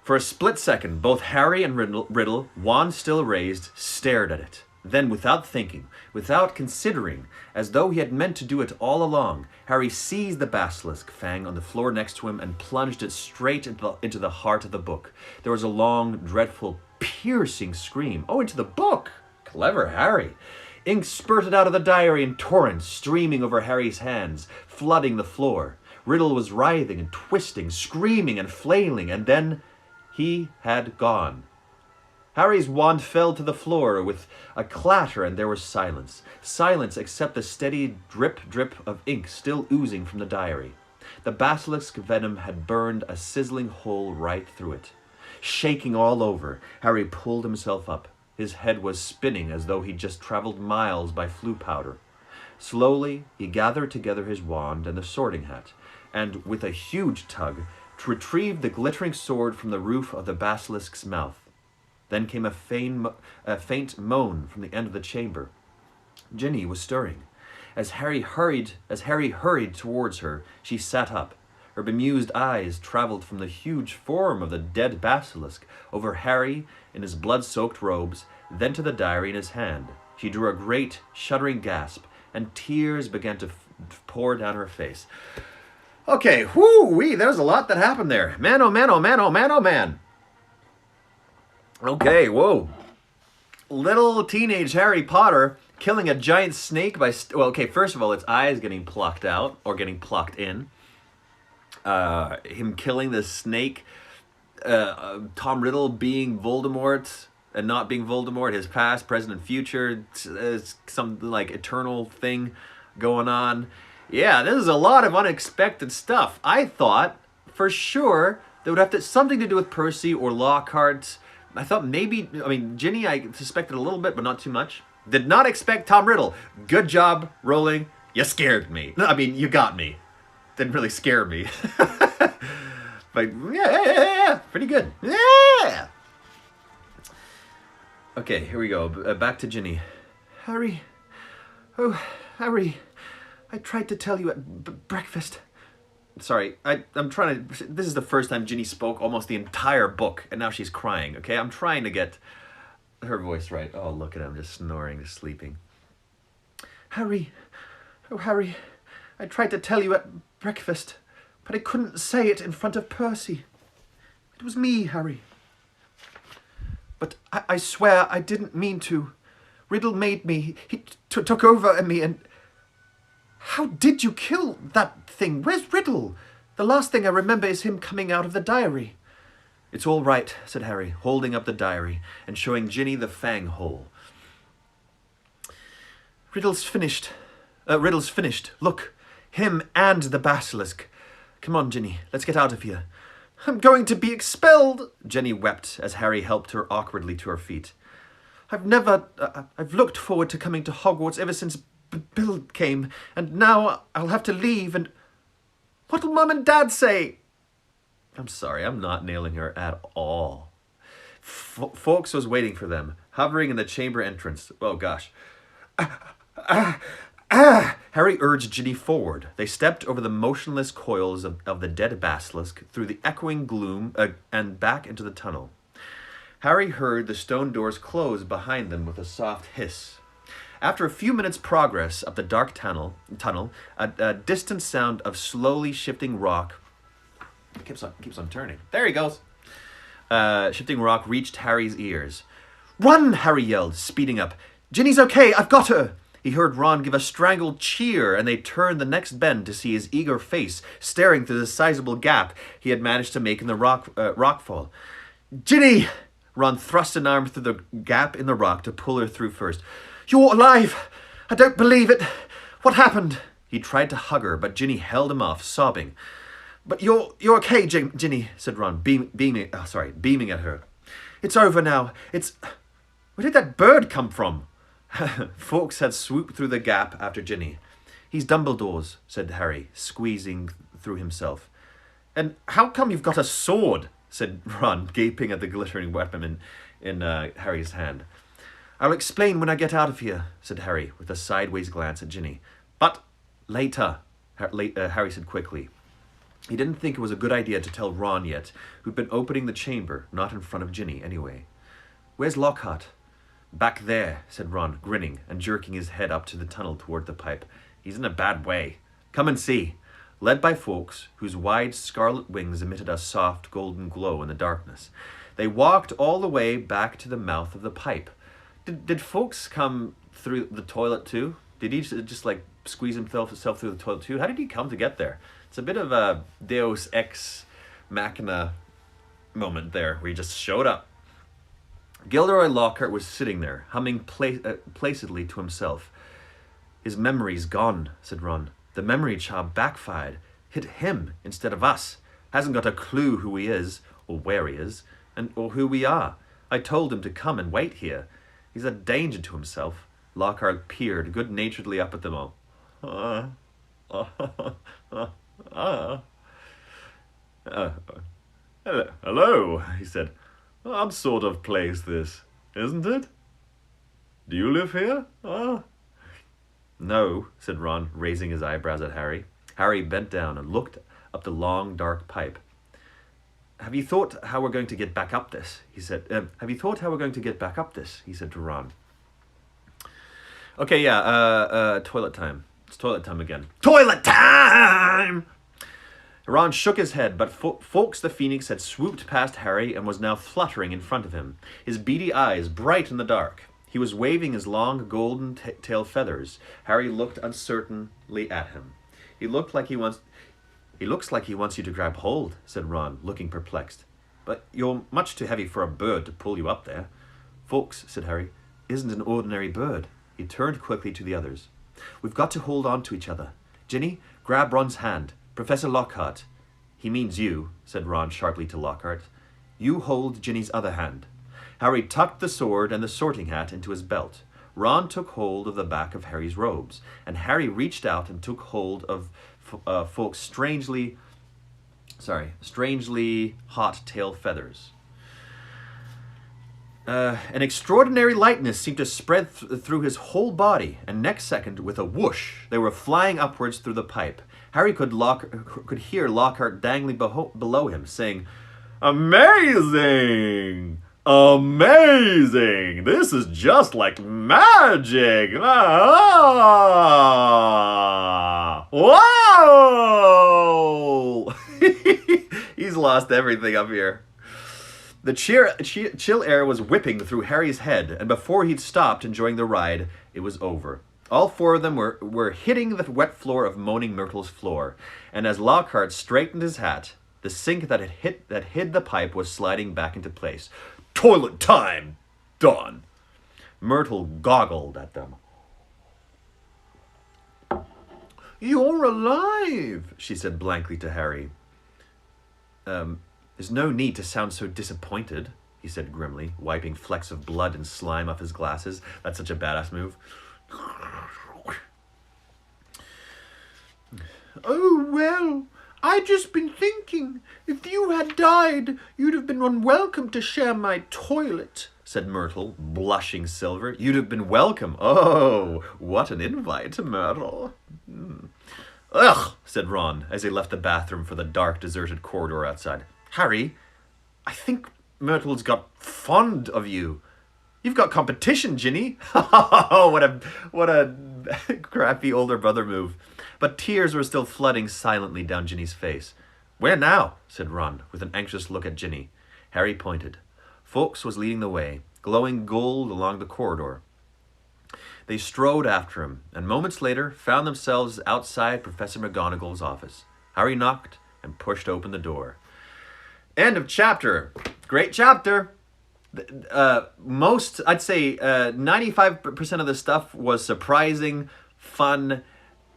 For a split second, both Harry and Riddle, wand still raised, stared at it. Then, without thinking, without considering, as though he had meant to do it all along, Harry seized the basilisk fang on the floor next to him and plunged it straight into the heart of the book. There was a long, dreadful, piercing scream. Oh, into the book! Clever Harry! Ink spurted out of the diary in torrents, streaming over Harry's hands, flooding the floor. Riddle was writhing and twisting, screaming and flailing, and then he had gone. Harry's wand fell to the floor with a clatter, and there was silence. Silence except the steady drip-drip of ink still oozing from the diary. The basilisk venom had burned a sizzling hole right through it. Shaking all over, Harry pulled himself up. His head was spinning as though he'd just traveled miles by flue powder. Slowly, he gathered together his wand and the sorting hat, and with a huge tug, retrieved the glittering sword from the roof of the basilisk's mouth. Then came a faint moan from the end of the chamber. Ginny was stirring. As Harry hurried towards her, she sat up. Her bemused eyes traveled from the huge form of the dead basilisk over Harry in his blood-soaked robes, then to the diary in his hand. She drew a great, shuddering gasp, and tears began to pour down her face. Okay, whoo-wee, there's a lot that happened there. Man, oh man, oh man, oh man, oh man. Okay, whoa. Little teenage Harry Potter killing a giant snake by... well, okay, first of all, its eyes getting plucked out, or getting plucked in. Him killing the snake. Tom Riddle being Voldemort and not being Voldemort. His past, present, and future. Some, like, eternal thing going on. Yeah, this is a lot of unexpected stuff. I thought, for sure, that would have something to do with Percy or Lockhart. I thought maybe, Ginny, I suspected a little bit, but not too much. Did not expect Tom Riddle. Good job, Rowling. You scared me. You got me. Didn't really scare me. But, yeah, pretty good. Yeah! Okay, here we go. Back to Ginny. Harry. Oh, Harry. I tried to tell you at breakfast. Sorry, I'm trying to... This is the first time Ginny spoke almost the entire book, and now she's crying, okay? I'm trying to get her voice right. Oh, look at him, just snoring, just sleeping. Harry. Oh, Harry. I tried to tell you at breakfast, but I couldn't say it in front of Percy. It was me, Harry. But I swear I didn't mean to. Riddle made me. He took over in me and... How did you kill that thing? Where's Riddle? The last thing I remember is him coming out of the diary. It's all right, said Harry, holding up the diary and showing Ginny the fang hole. Riddle's finished. Look, him and the basilisk. Come on, Ginny, let's get out of here. I'm going to be expelled, Ginny wept as Harry helped her awkwardly to her feet. I've looked forward to coming to Hogwarts ever since Bill came, and now I'll have to leave, and what'll Mum and Dad say? I'm sorry, I'm not nailing her at all. Fawkes was waiting for them, hovering in the chamber entrance. Oh, gosh. Harry urged Ginny forward. They stepped over the motionless coils of the dead basilisk, through the echoing gloom, and back into the tunnel. Harry heard the stone doors close behind them with a soft hiss. After a few minutes' progress up the dark tunnel, a distant sound of slowly shifting rock keeps on turning. There he goes. Shifting rock reached Harry's ears. Run! Harry yelled, speeding up. Ginny's okay, I've got her. He heard Ron give a strangled cheer, and they turned the next bend to see his eager face staring through the sizable gap he had managed to make in the rockfall. "Ginny!" Ron thrust an arm through the gap in the rock to pull her through first. "You're alive! I don't believe it! What happened?" He tried to hug her, but Ginny held him off, sobbing. "But you're okay, Ginny," said Ron, beaming at her. "It's over now. Where did that bird come from?" Fawkes had swooped through the gap after Ginny. "He's Dumbledore's," said Harry, squeezing through himself. "And how come you've got a sword?" said Ron, gaping at the glittering weapon in Harry's hand. "I'll explain when I get out of here," said Harry, with a sideways glance at Ginny. "But later," Harry said quickly. He didn't think it was a good idea to tell Ron yet, who'd been opening the chamber, not in front of Ginny anyway. "Where's Lockhart?" "Back there," said Ron, grinning and jerking his head up to the tunnel toward the pipe. "He's in a bad way. Come and see." Led by Fawkes, whose wide scarlet wings emitted a soft golden glow in the darkness, they walked all the way back to the mouth of the pipe. Did Fawkes come through the toilet too? Did he just like squeeze himself through the toilet too? How did he come to get there? It's a bit of a Deus Ex Machina moment there, where he just showed up. Gilderoy Lockhart was sitting there, humming placidly to himself. "His memory's gone," said Ron. "The memory charm backfired. Hit him instead of us. Hasn't got a clue who he is, or where he is, or who we are. I told him to come and wait here. He's a danger to himself." Lockhart peered good-naturedly up at them all. Hello, he said. "Odd sort of place this, isn't it? Do you live here? "No," said Ron, raising his eyebrows at Harry. Harry bent down and looked up the long, dark pipe. "Have you thought how we're going to get back up this?" he said. He said to Ron. "Okay, yeah, toilet time. It's toilet time again." "Toilet time!" Ron shook his head, but Fawkes the Phoenix had swooped past Harry and was now fluttering in front of him, his beady eyes bright in the dark. He was waving his long golden tail feathers. Harry looked uncertainly at him. He looks like he wants you to grab hold," said Ron, looking perplexed. "But you're much too heavy for a bird to pull you up there." "Fawkes," said Harry, "isn't an ordinary bird." He turned quickly to the others. "We've got to hold on to each other. Ginny, grab Ron's hand. Professor Lockhart." "He means you," said Ron sharply to Lockhart. "You hold Ginny's other hand." Harry tucked the sword and the sorting hat into his belt. Ron took hold of the back of Harry's robes, and Harry reached out and took hold of Fawkes' strangely hot tail feathers. An extraordinary lightness seemed to spread through his whole body, and next second, with a whoosh, they were flying upwards through the pipe. Harry could hear Lockhart dangling below him, saying, "Amazing! Amazing! This is just like magic! Ah! Whoa!" He's lost everything up here. The chill air was whipping through Harry's head, and before he'd stopped enjoying the ride, it was over. All four of them were hitting the wet floor of Moaning Myrtle's floor, and as Lockhart straightened his hat, the sink that hid the pipe was sliding back into place. "Toilet time! Done!" Myrtle goggled at them. "You're alive," she said blankly to Harry. "There's no need to sound so disappointed," he said grimly, wiping flecks of blood and slime off his glasses. That's such a badass move. "Oh, well, I'd just been thinking, if you had died, you'd have been unwelcome to share my toilet," said Myrtle, blushing silver. "You'd have been welcome. Oh, what an invite, Myrtle." "Ugh," said Ron, as they left the bathroom for the dark, deserted corridor outside. "Harry, I think Myrtle's got fond of you. You've got competition, Ginny." Oh, what a crappy older brother move. But tears were still flooding silently down Ginny's face. "Where now?" said Ron, with an anxious look at Ginny. Harry pointed. Fawkes was leading the way, glowing gold along the corridor. They strode after him, and moments later found themselves outside Professor McGonagall's office. Harry knocked and pushed open the door. End of chapter. Great chapter. I'd say 95% of the stuff was surprising, fun,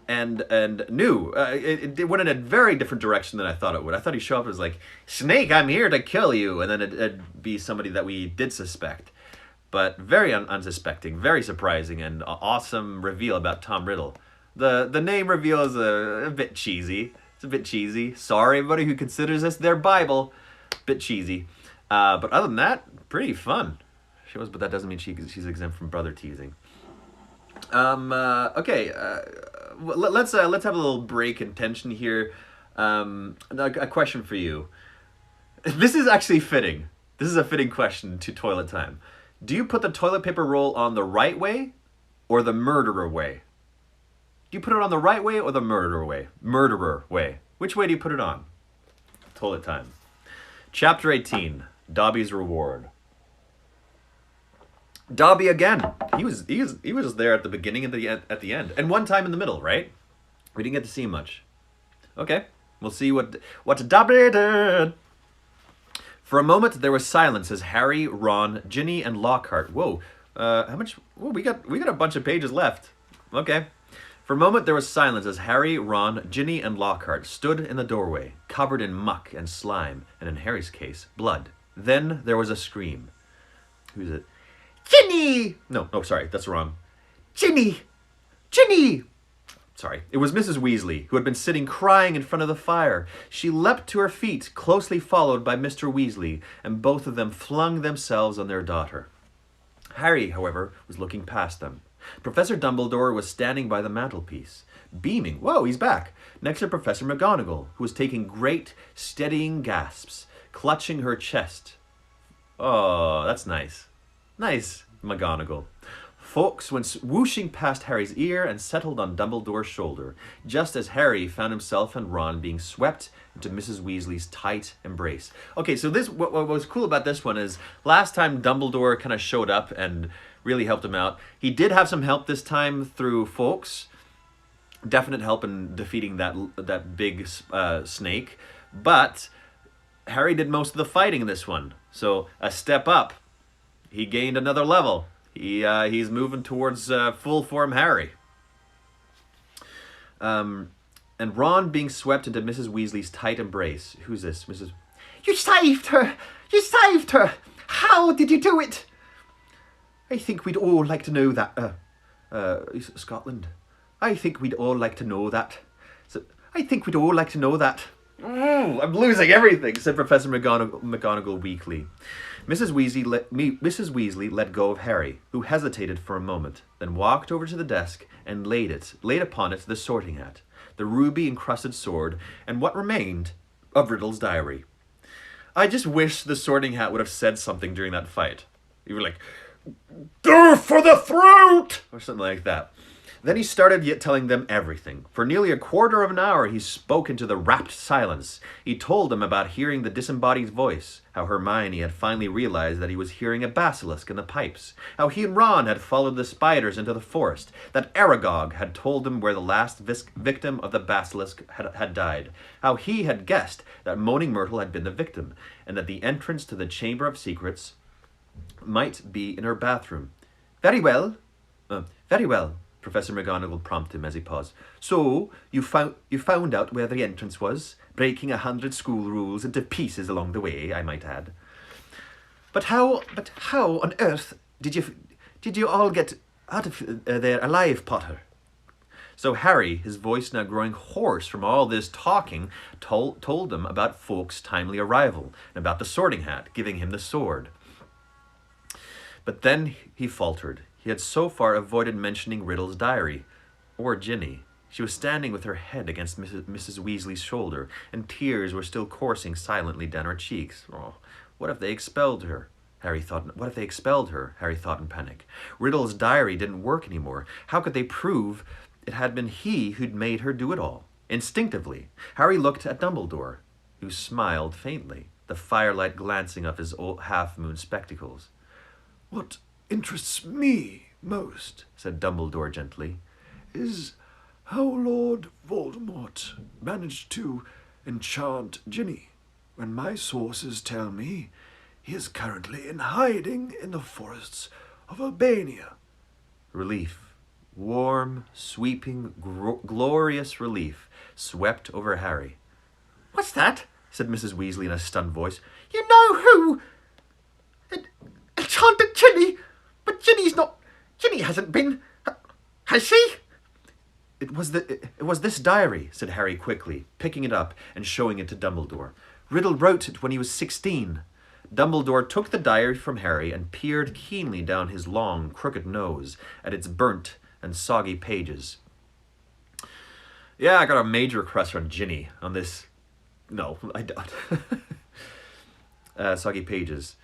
and new. It went in a very different direction than I thought it would. I thought he'd show up as like, Snake, I'm here to kill you, and then it'd be somebody that we did suspect. But very unsuspecting, very surprising, and awesome reveal about Tom Riddle. The name reveal is a bit cheesy. It's a bit cheesy. Sorry, everybody who considers this their Bible. Bit cheesy. But other than that, pretty fun. Shows, but that doesn't mean she's exempt from brother teasing. Okay. Let's have a little break in tension here. A question for you. This is actually fitting. This is a fitting question to toilet time. Do you put the toilet paper roll on the right way or the murderer way? Do you put it on the right way or the murderer way? Murderer way. Which way do you put it on? Toilet time. Chapter 18. Dobby's Reward. Dobby again. He was there at the beginning and at the end, and one time in the middle, right? We didn't get to see much. Okay, we'll see what Dobby did. For a moment there was silence as Harry, Ron, Ginny, and Lockhart. Whoa, how much? Whoa, we got a bunch of pages left. Okay. For a moment there was silence as Harry, Ron, Ginny, and Lockhart stood in the doorway, covered in muck and slime, and in Harry's case, blood. Then there was a scream. Who's it? Ginny! No, sorry, that's wrong. Ginny! Ginny! Sorry, it was Mrs. Weasley, who had been sitting crying in front of the fire. She leapt to her feet, closely followed by Mr. Weasley, and both of them flung themselves on their daughter. Harry, however, was looking past them. Professor Dumbledore was standing by the mantelpiece, beaming. Whoa, he's back! Next to Professor McGonagall, who was taking great, steadying gasps, clutching her chest. Oh, that's nice. Nice, McGonagall. Fawkes went whooshing past Harry's ear and settled on Dumbledore's shoulder, just as Harry found himself and Ron being swept into Mrs. Weasley's tight embrace. Okay, so what was cool about this one is last time Dumbledore kind of showed up and really helped him out. He did have some help this time through Fawkes. Definite help in defeating that big snake. But Harry did most of the fighting in this one. So a step up. He gained another level. He's moving towards full form Harry. And Ron being swept into Mrs. Weasley's tight embrace. Who's this? Mrs. You saved her! You saved her! How did you do it? I think we'd all like to know that. Scotland. I think we'd all like to know that. I think we'd all like to know that. I'm losing everything, said Professor McGonagall weakly. Mrs. Weasley let go of Harry, who hesitated for a moment, then walked over to the desk and laid upon it the sorting hat, the ruby-encrusted sword, and what remained of Riddle's diary. I just wish the sorting hat would have said something during that fight. You were like, "Go for the throat!" or something like that. Then he started telling them everything. For nearly a quarter of an hour he spoke into the rapt silence. He told them about hearing the disembodied voice, how Hermione had finally realized that he was hearing a basilisk in the pipes, how he and Ron had followed the spiders into the forest, that Aragog had told them where the last victim of the basilisk had died, how he had guessed that Moaning Myrtle had been the victim, and that the entrance to the Chamber of Secrets might be in her bathroom. Very well, Professor McGonagall prompted him as he paused. So, you found out where the entrance was, breaking 100 school rules into pieces along the way, I might add. But how on earth did you all get out of there alive, Potter? So Harry, his voice now growing hoarse from all this talking, told them about Fawkes' timely arrival, and about the sorting hat, giving him the sword. But then he faltered. He had so far avoided mentioning Riddle's diary, or Ginny. She was standing with her head against Mrs. Weasley's shoulder, and tears were still coursing silently down her cheeks. Oh, what if they expelled her? Harry thought in panic. Riddle's diary didn't work anymore. How could they prove it had been he who'd made her do it all? Instinctively, Harry looked at Dumbledore, who smiled faintly, the firelight glancing off his old half-moon spectacles. What interests me, most, said Dumbledore gently. is how Lord Voldemort managed to enchant Ginny, when my sources tell me he is currently in hiding in the forests of Albania. Relief, warm, sweeping, glorious relief, swept over Harry. "What's that?" said Mrs. Weasley in a stunned voice. "You know who enchanted Ginny? But Ginny hasn't been, has she?" It was this diary," said Harry quickly, picking it up and showing it to Dumbledore. "Riddle wrote it when he was 16. Dumbledore took the diary from Harry and peered keenly down his long, crooked nose at its burnt and soggy pages. "Yeah, I got a major crush on Ginny on this." "No, I don't." Soggy pages.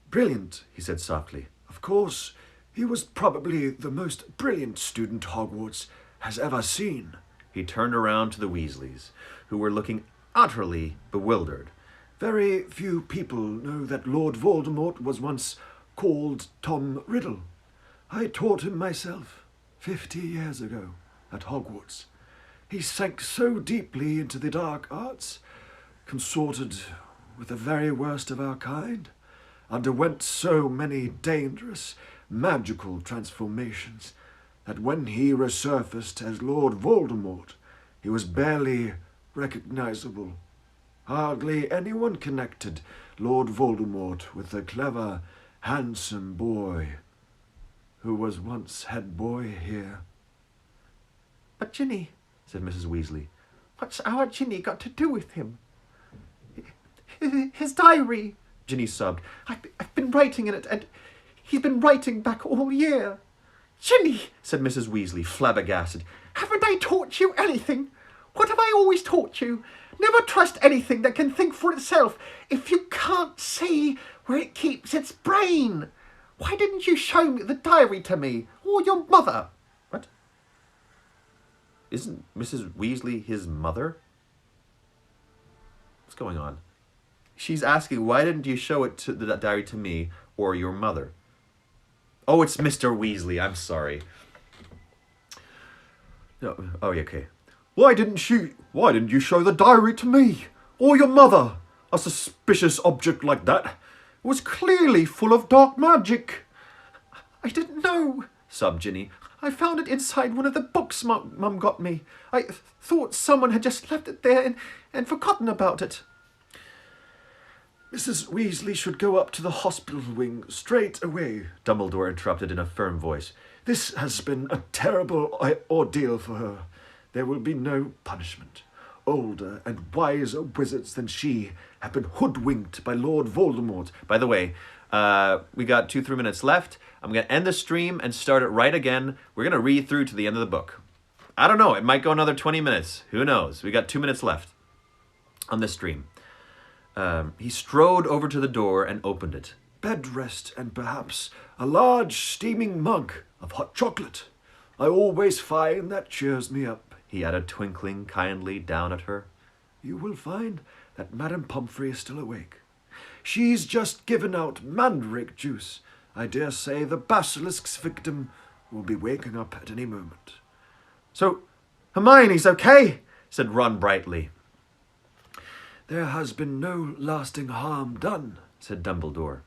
Brilliant, he said softly. Of course, he was probably the most brilliant student Hogwarts has ever seen. He turned around to the Weasleys, who were looking utterly bewildered. Very few people know that Lord Voldemort was once called Tom Riddle. I taught him myself 50 years ago at Hogwarts. He sank so deeply into the dark arts, consorted with the very worst of our kind, underwent so many dangerous, magical transformations, that when he resurfaced as Lord Voldemort, he was barely recognizable. Hardly anyone connected Lord Voldemort with the clever, handsome boy who was once head boy here. "But Ginny," said Mrs. Weasley. "What's our Ginny got to do with him?" "His diary," Ginny sobbed. I've been writing in it, and he's been writing back all year." "Ginny," said Mrs. Weasley, flabbergasted. "Haven't I taught you anything? What have I always taught you? Never trust anything that can think for itself if you can't see where it keeps its brain. Why didn't you show me the diary to me, or your mother?" "What? Isn't Mrs. Weasley his mother? What's going on?" She's asking, why didn't you show it to the diary to me or your mother? Oh, it's Mr. Weasley. I'm sorry. No. Oh, yeah, okay. Why didn't you show the diary to me or your mother? A suspicious object like that. It was clearly full of dark magic. "I didn't know," sobbed Ginny. "I found it inside one of the books Mum got me. I thought someone had just left it there and forgotten about it." "Mrs. Weasley should go up to the hospital wing straight away," Dumbledore interrupted in a firm voice. "This has been a terrible ordeal for her. There will be no punishment. Older and wiser wizards than she have been hoodwinked by Lord Voldemort." By the way, we got 2-3 minutes left. I'm going to end the stream and start it right again. We're going to read through to the end of the book. I don't know. It might go another 20 minutes. Who knows? We got 2 minutes left on this stream. He strode over to the door and opened it. "Bed rest and perhaps a large steaming mug of hot chocolate. I always find that cheers me up," he added, twinkling kindly down at her. "You will find that Madame Pomfrey is still awake. She's just given out mandrake juice. I dare say the Basilisk's victim will be waking up at any moment." "So, Hermione's okay?" said Ron brightly. "There has been no lasting harm done," said Dumbledore.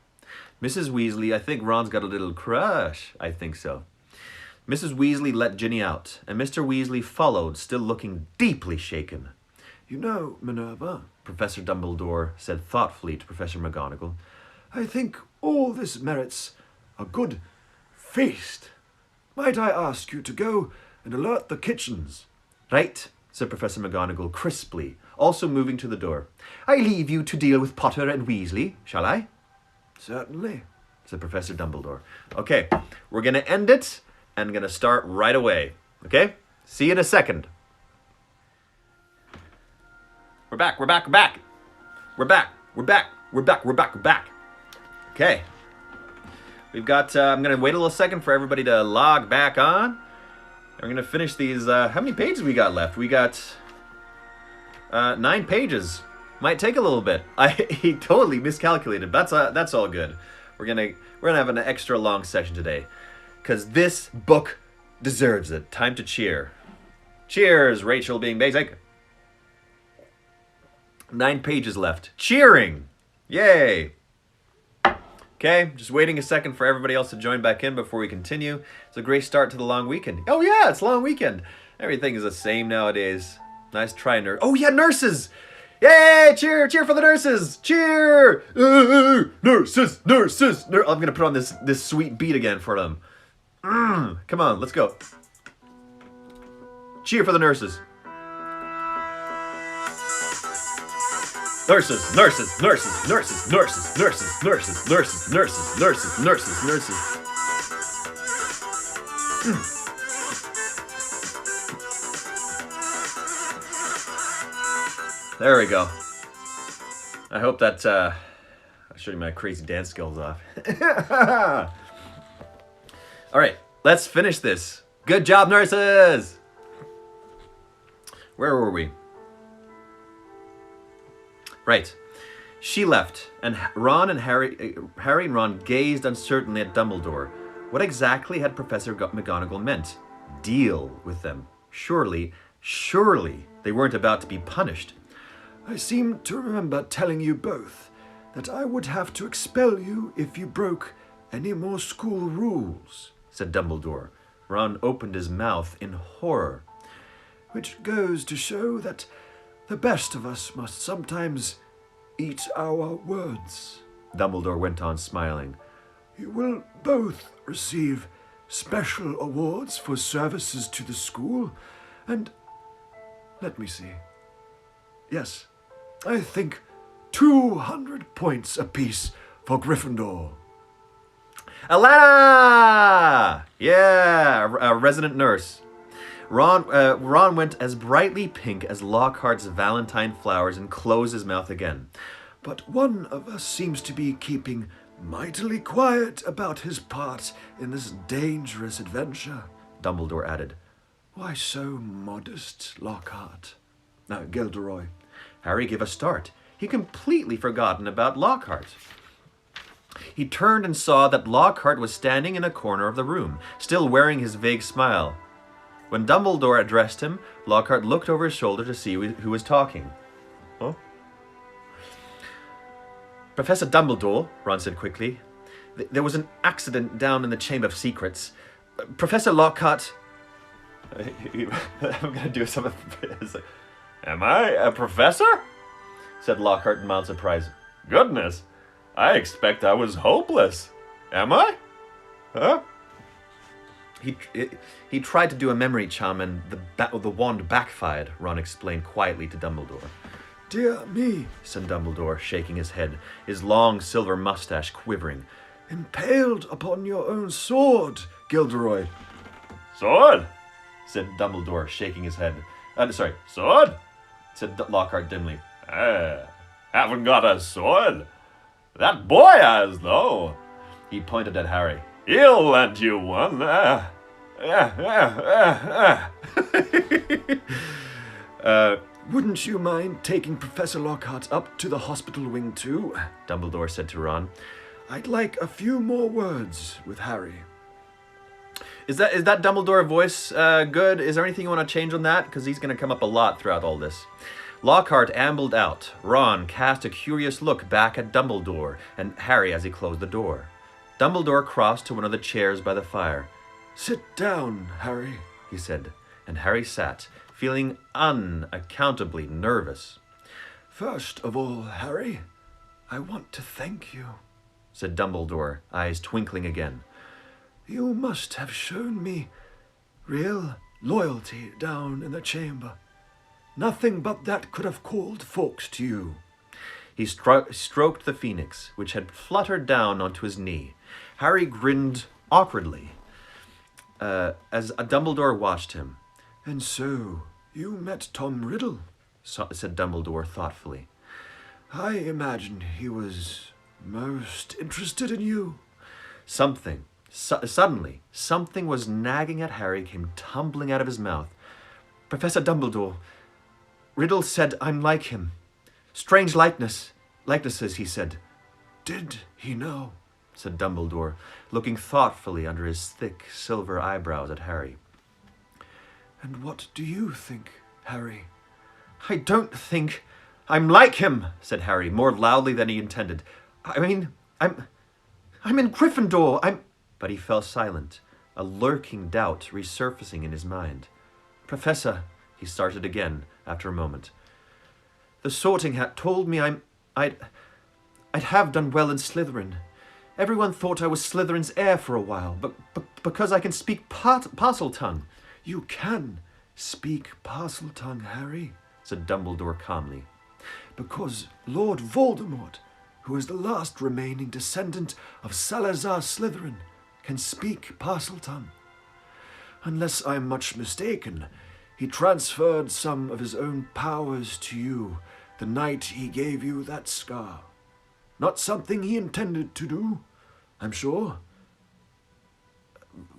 Mrs. Weasley, I think Ron's got a little crush. I think so. Mrs. Weasley let Ginny out, and Mr. Weasley followed, still looking deeply shaken. "You know, Minerva," Professor Dumbledore said thoughtfully to Professor McGonagall, "I think all this merits a good feast. Might I ask you to go and alert the kitchens?" "Right," said Professor McGonagall crisply, also moving to the door. "I leave you to deal with Potter and Weasley, shall I?" "Certainly," said Professor Dumbledore. Okay, we're going to end it and going to start right away. Okay? See you in a second. We're back. Okay. We've got, I'm going to wait a little second for everybody to log back on. We're going to finish these, how many pages we got left? We got 9 pages. Might take a little bit. He totally miscalculated. That's all good. We're gonna have an extra long session today. because this book deserves it. Time to cheer. Cheers, Rachel being basic. 9 pages left. Cheering! Yay! Okay, just waiting a second for everybody else to join back in before we continue. It's a great start to the long weekend. Oh yeah, it's long weekend. Everything is the same nowadays. Nice try, nurse. Oh yeah, nurses! Yay! Cheer! Cheer for the nurses! Cheer! Nurses! Nurses! I'm gonna put on this sweet beat again for them. Come on, let's go. Cheer for the nurses. Nurses, nurses, nurses, nurses, nurses, nurses, nurses, nurses, nurses, nurses, nurses, nurses. There we go. I hope that I'll show you my crazy dance skills off. All right, let's finish this. Good job, nurses. Where were we? Right. She left, and Harry and Ron gazed uncertainly at Dumbledore. What exactly had Professor McGonagall meant? Deal with them. Surely they weren't about to be punished. I seem to remember telling you both that I would have to expel you if you broke any more school rules, said Dumbledore. Ron opened his mouth in horror. Which goes to show that the best of us must sometimes eat our words. Dumbledore went on, smiling. You will both receive special awards for services to the school, and let me see. Yes, I think 200 points apiece for Gryffindor. Alana! Yeah, a resident nurse. Ron went as brightly pink as Lockhart's Valentine flowers and closed his mouth again. But one of us seems to be keeping mightily quiet about his part in this dangerous adventure, Dumbledore added. Why so modest, Lockhart? Gilderoy. Harry gave a start. He'd completely forgotten about Lockhart. He turned and saw that Lockhart was standing in a corner of the room, still wearing his vague smile. When Dumbledore addressed him, Lockhart looked over his shoulder to see who was talking. Huh? Professor Dumbledore, Ron said quickly. There was an accident down in the Chamber of Secrets. Professor Lockhart... I'm going to do something... Am I a professor? Said Lockhart in mild surprise. Goodness, I expect I was hopeless. Am I? Huh? He tried to do a memory charm and the wand backfired, Ron explained quietly to Dumbledore. Dear me, said Dumbledore, shaking his head, his long silver mustache quivering. Impaled upon your own sword, Gilderoy. Sword? Said Dumbledore, shaking his head. Sword? Said Lockhart dimly. Haven't got a sword. That boy has, though. He pointed at Harry. He'll lend you one. Wouldn't you mind taking Professor Lockhart up to the hospital wing too? Dumbledore said to Ron. I'd like a few more words with Harry. Is that Dumbledore voice good? Is there anything you want to change on that? Because he's going to come up a lot throughout all this. Lockhart ambled out. Ron cast a curious look back at Dumbledore and Harry as he closed the door. Dumbledore crossed to one of the chairs by the fire. Sit down, Harry, he said, and Harry sat, feeling unaccountably nervous. First of all, Harry, I want to thank you, said Dumbledore, eyes twinkling again. You must have shown me real loyalty down in the chamber. Nothing but that could have called folks to you. He stroked the phoenix, which had fluttered down onto his knee. Harry grinned awkwardly as Dumbledore watched him. And so, you met Tom Riddle, said Dumbledore thoughtfully. I imagine he was most interested in you. Suddenly, something was nagging at Harry came tumbling out of his mouth. Professor Dumbledore, Riddle said I'm like him. Strange likenesses, he said. Did he know? said Dumbledore, looking thoughtfully under his thick silver eyebrows at Harry. And what do you think, Harry? I don't think I'm like him, said Harry, more loudly than he intended. I mean, I'm in Gryffindor. But he fell silent, a lurking doubt resurfacing in his mind. Professor, he started again after a moment. The Sorting Hat told me I'd have done well in Slytherin. Everyone thought I was Slytherin's heir for a while, but because I can speak Parseltongue. You can speak Parseltongue, Harry, said Dumbledore calmly, because Lord Voldemort, who is the last remaining descendant of Salazar Slytherin, can speak Parseltongue. Unless I'm much mistaken, he transferred some of his own powers to you the night he gave you that scar. Not something he intended to do, I'm sure.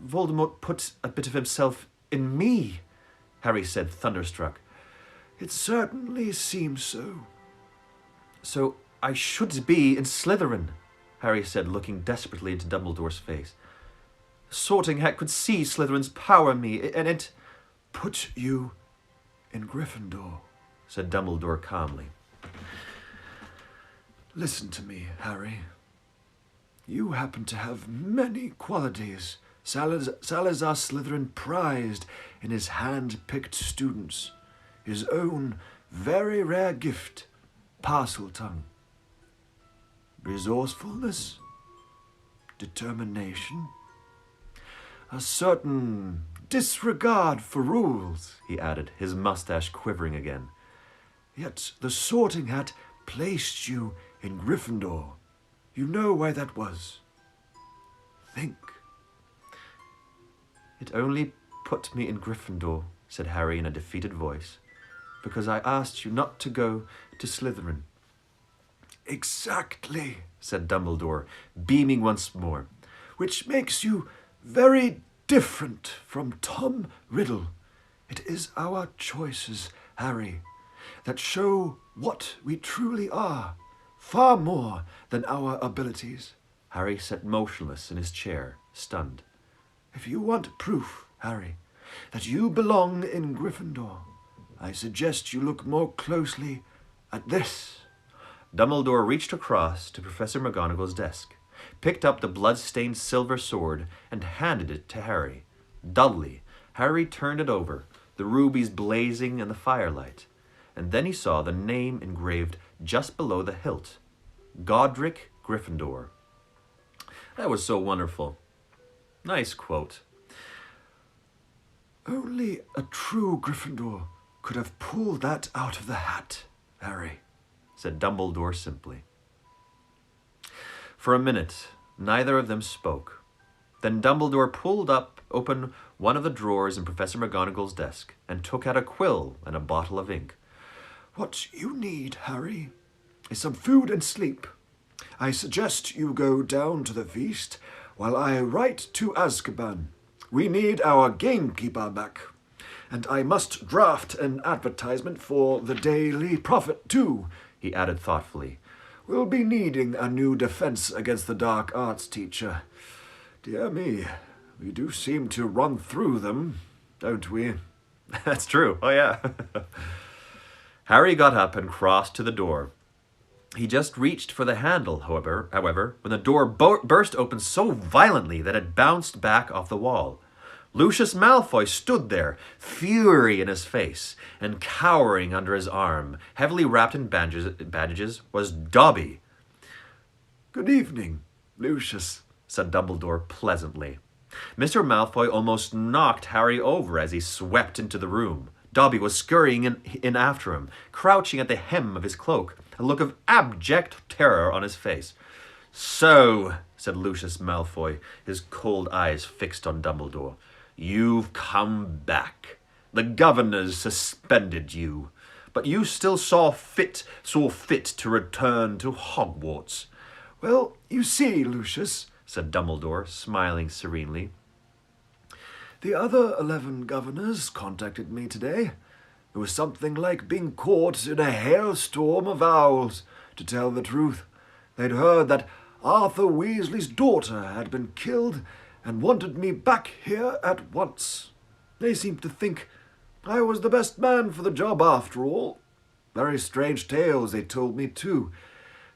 Voldemort put a bit of himself in me, Harry said, thunderstruck. It certainly seems so. So I should be in Slytherin, Harry said, looking desperately into Dumbledore's face. The Sorting Hat could see Slytherin's power in me, and it put you in Gryffindor, said Dumbledore calmly. Listen to me, Harry. You happen to have many qualities Salazar Slytherin prized in his hand-picked students. His own very rare gift, Parseltongue. Resourcefulness, determination, a certain disregard for rules, he added, his mustache quivering again. Yet the Sorting Hat placed you in Gryffindor. You know why that was. Think. It only put me in Gryffindor, said Harry in a defeated voice, because I asked you not to go to Slytherin. Exactly, said Dumbledore, beaming once more, which makes you very different from Tom Riddle. It is our choices, Harry, that show what we truly are, far more than our abilities. Harry sat motionless in his chair, stunned. If you want proof, Harry, that you belong in Gryffindor, I suggest you look more closely at this. Dumbledore reached across to Professor McGonagall's desk, picked up the blood-stained silver sword, and handed it to Harry. Dully, Harry turned it over, the rubies blazing in the firelight, and then he saw the name engraved just below the hilt, Godric Gryffindor. That was so wonderful. Nice quote. Only a true Gryffindor could have pulled that out of the hat, Harry, said Dumbledore simply. For a minute, neither of them spoke. Then Dumbledore pulled open one of the drawers in Professor McGonagall's desk and took out a quill and a bottle of ink. What you need, Harry, is some food and sleep. I suggest you go down to the feast while I write to Azkaban. We need our gamekeeper back. And I must draft an advertisement for the Daily Prophet, too, he added thoughtfully. We'll be needing a new defense against the dark arts teacher. Dear me, we do seem to run through them, don't we? That's true. Oh, yeah. Harry got up and crossed to the door. He just reached for the handle, however, when the door burst open so violently that it bounced back off the wall. Lucius Malfoy stood there, fury in his face, and cowering under his arm, heavily wrapped in bandages, was Dobby. Good evening, Lucius, said Dumbledore pleasantly. Mr. Malfoy almost knocked Harry over as he swept into the room. Dobby was scurrying in after him, crouching at the hem of his cloak, a look of abject terror on his face. So, said Lucius Malfoy, his cold eyes fixed on Dumbledore, you've come back. The governor's suspended you, but you still saw fit to return to Hogwarts. Well, you see, Lucius, said Dumbledore, smiling serenely, the other 11 governors contacted me today. It was something like being caught in a hailstorm of owls, to tell the truth. They'd heard that Arthur Weasley's daughter had been killed and wanted me back here at once. They seemed to think I was the best man for the job after all. Very strange tales they told me, too.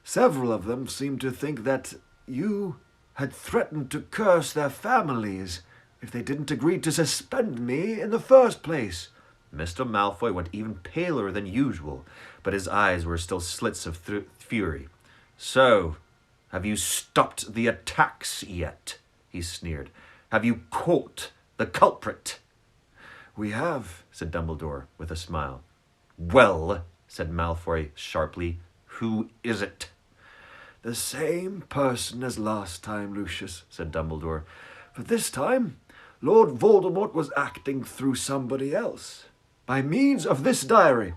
Several of them seemed to think that you had threatened to curse their families if they didn't agree to suspend me in the first place. Mr. Malfoy went even paler than usual, but his eyes were still slits of fury. "So, have you stopped the attacks yet?" he sneered. "Have you caught the culprit?" "We have," said Dumbledore with a smile. "Well," said Malfoy sharply, "who is it?" "The same person as last time, Lucius," said Dumbledore. "But this time, Lord Voldemort was acting through somebody else, by means of this diary."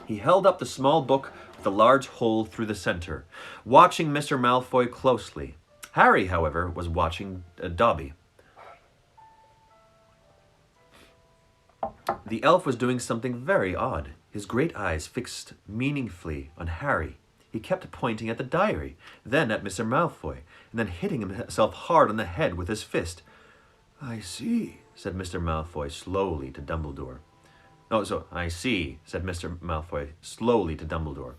He held up the small book with a large hole through the center, watching Mr. Malfoy closely. Harry, however, was watching Dobby. The elf was doing something very odd, his great eyes fixed meaningfully on Harry. He kept pointing at the diary, then at Mr. Malfoy, and then hitting himself hard on the head with his fist. "I see," said Mr. Malfoy slowly to Dumbledore. I see," said Mr. Malfoy slowly to Dumbledore.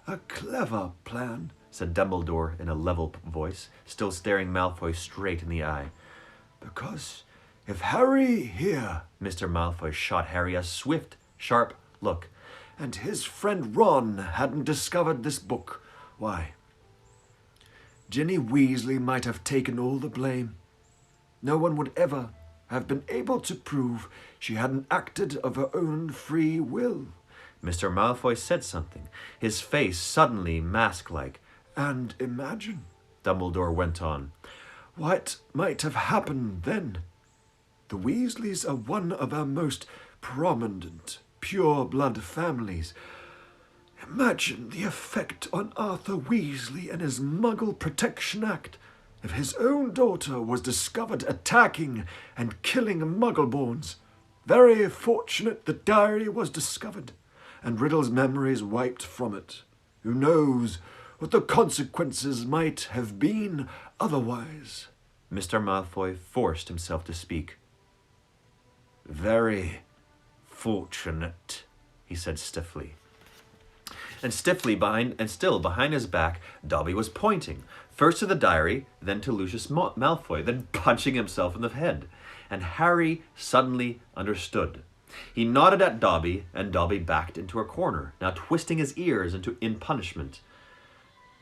"A clever plan," said Dumbledore in a level voice, still staring Malfoy straight in the eye. "Because if Harry here," Mr. Malfoy shot Harry a swift, sharp look, "and his friend Ron hadn't discovered this book, why, Ginny Weasley might have taken all the blame. No one would ever have been able to prove she hadn't acted of her own free will." Mr. Malfoy said something, his face suddenly mask-like. "And imagine," Dumbledore went on, "what might have happened then. The Weasleys are one of our most prominent, pure-blood families. Imagine the effect on Arthur Weasley and his Muggle Protection Act if his own daughter was discovered attacking and killing Muggleborns. Very fortunate the diary was discovered, and Riddle's memories wiped from it. Who knows what the consequences might have been otherwise." Mr. Malfoy forced himself to speak. "Very fortunate," he said stiffly. And still behind his back, Dobby was pointing, first to the diary, then to Lucius Malfoy, then punching himself in the head. And Harry suddenly understood. He nodded at Dobby, and Dobby backed into a corner, now twisting his ears in punishment.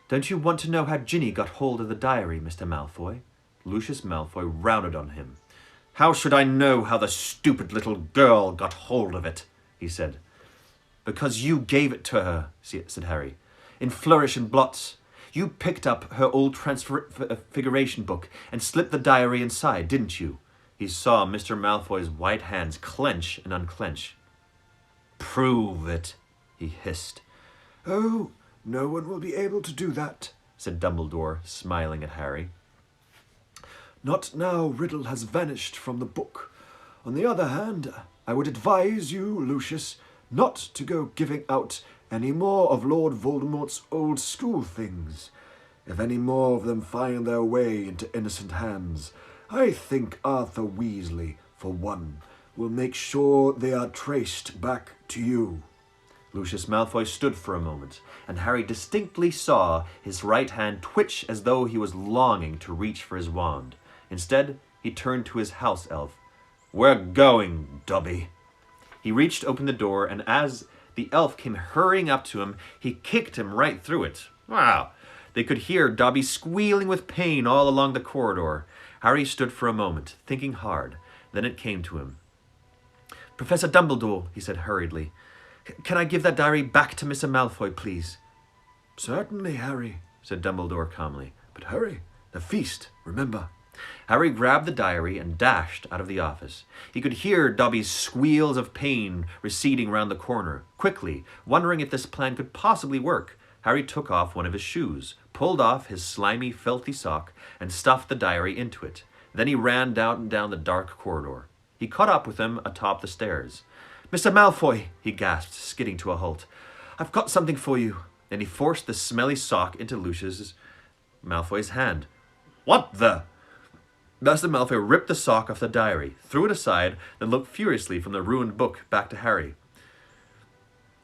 "Don't you want to know how Ginny got hold of the diary, Mr. Malfoy?" Lucius Malfoy rounded on him. "How should I know how the stupid little girl got hold of it?" he said. "Because you gave it to her," said Harry, "in Flourish and Blots. You picked up her old Transfiguration book and slipped the diary inside, didn't you?" He saw Mr. Malfoy's white hands clench and unclench. "Prove it," he hissed. "Oh, no one will be able to do that," said Dumbledore, smiling at Harry. "Not now Riddle has vanished from the book. On the other hand, I would advise you, Lucius, not to go giving out any more of Lord Voldemort's old school things. If any more of them find their way into innocent hands, I think Arthur Weasley, for one, will make sure they are traced back to you." Lucius Malfoy stood for a moment, and Harry distinctly saw his right hand twitch as though he was longing to reach for his wand. Instead, he turned to his house elf. "We're going, Dobby." He reached open the door, and as the elf came hurrying up to him, he kicked him right through it. Wow! They could hear Dobby squealing with pain all along the corridor. Harry stood for a moment, thinking hard. Then it came to him. "Professor Dumbledore," he said hurriedly, "can I give that diary back to Mr. Malfoy, please?" "Certainly, Harry," said Dumbledore calmly. "But hurry, the feast, remember." Harry grabbed the diary and dashed out of the office. He could hear Dobby's squeals of pain receding round the corner. Quickly, wondering if this plan could possibly work, Harry took off one of his shoes, pulled off his slimy, filthy sock, and stuffed the diary into it. Then he ran down the dark corridor. He caught up with him atop the stairs. "Mr. Malfoy," he gasped, skidding to a halt. "I've got something for you." And he forced the smelly sock into Lucius's Malfoy's hand. "What the—" Master Malfoy ripped the sock off the diary, threw it aside, then looked furiously from the ruined book back to Harry.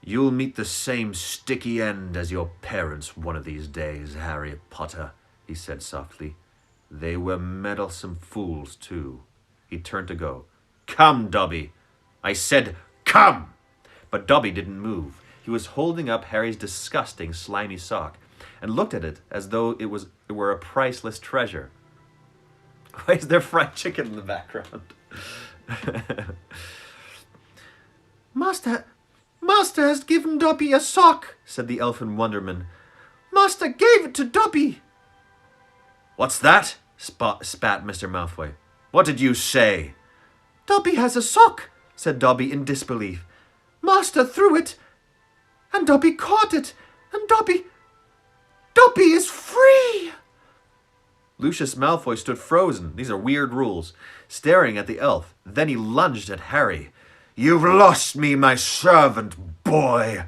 "You'll meet the same sticky end as your parents one of these days, Harry Potter," he said softly. "They were meddlesome fools, too." He turned to go. "Come, Dobby!" "I said, come!" But Dobby didn't move. He was holding up Harry's disgusting, slimy sock, and looked at it as though it were a priceless treasure. Why is there fried chicken in the background? Master has given Dobby a sock," said the elf in wonderment. "Master gave it to Dobby." "What's that?" spat Mr. Malfoy. "What did you say?" "Dobby has a sock," said Dobby in disbelief. "Master threw it, and Dobby caught it, and Dobby is free." Lucius Malfoy stood frozen, these are weird rules, staring at the elf. Then he lunged at Harry. "You've lost me, my servant boy!"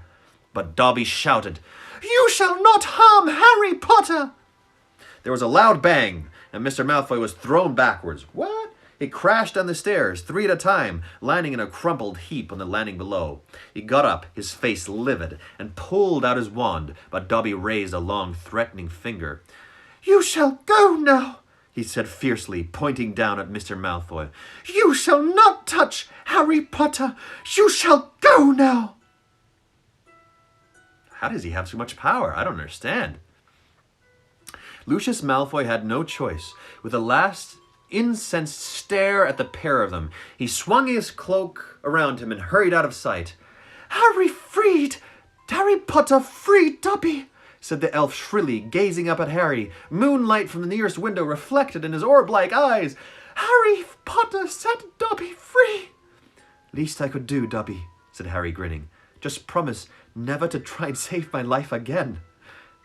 But Dobby shouted, "You shall not harm Harry Potter!" There was a loud bang, and Mr. Malfoy was thrown backwards. What? He crashed down the stairs, 3 at a time, landing in a crumpled heap on the landing below. He got up, his face livid, and pulled out his wand, but Dobby raised a long, threatening finger. "You shall go now," he said fiercely, pointing down at Mr. Malfoy. "You shall not touch Harry Potter. You shall go now." How does he have so much power? I don't understand. Lucius Malfoy had no choice. With a last incensed stare at the pair of them, he swung his cloak around him and hurried out of sight. Harry Potter freed Dobby," said the elf shrilly, gazing up at Harry. Moonlight from the nearest window reflected in his orb-like eyes. "Harry Potter set Dobby free." "Least I could do, Dobby," said Harry, grinning. "Just promise never to try and save my life again."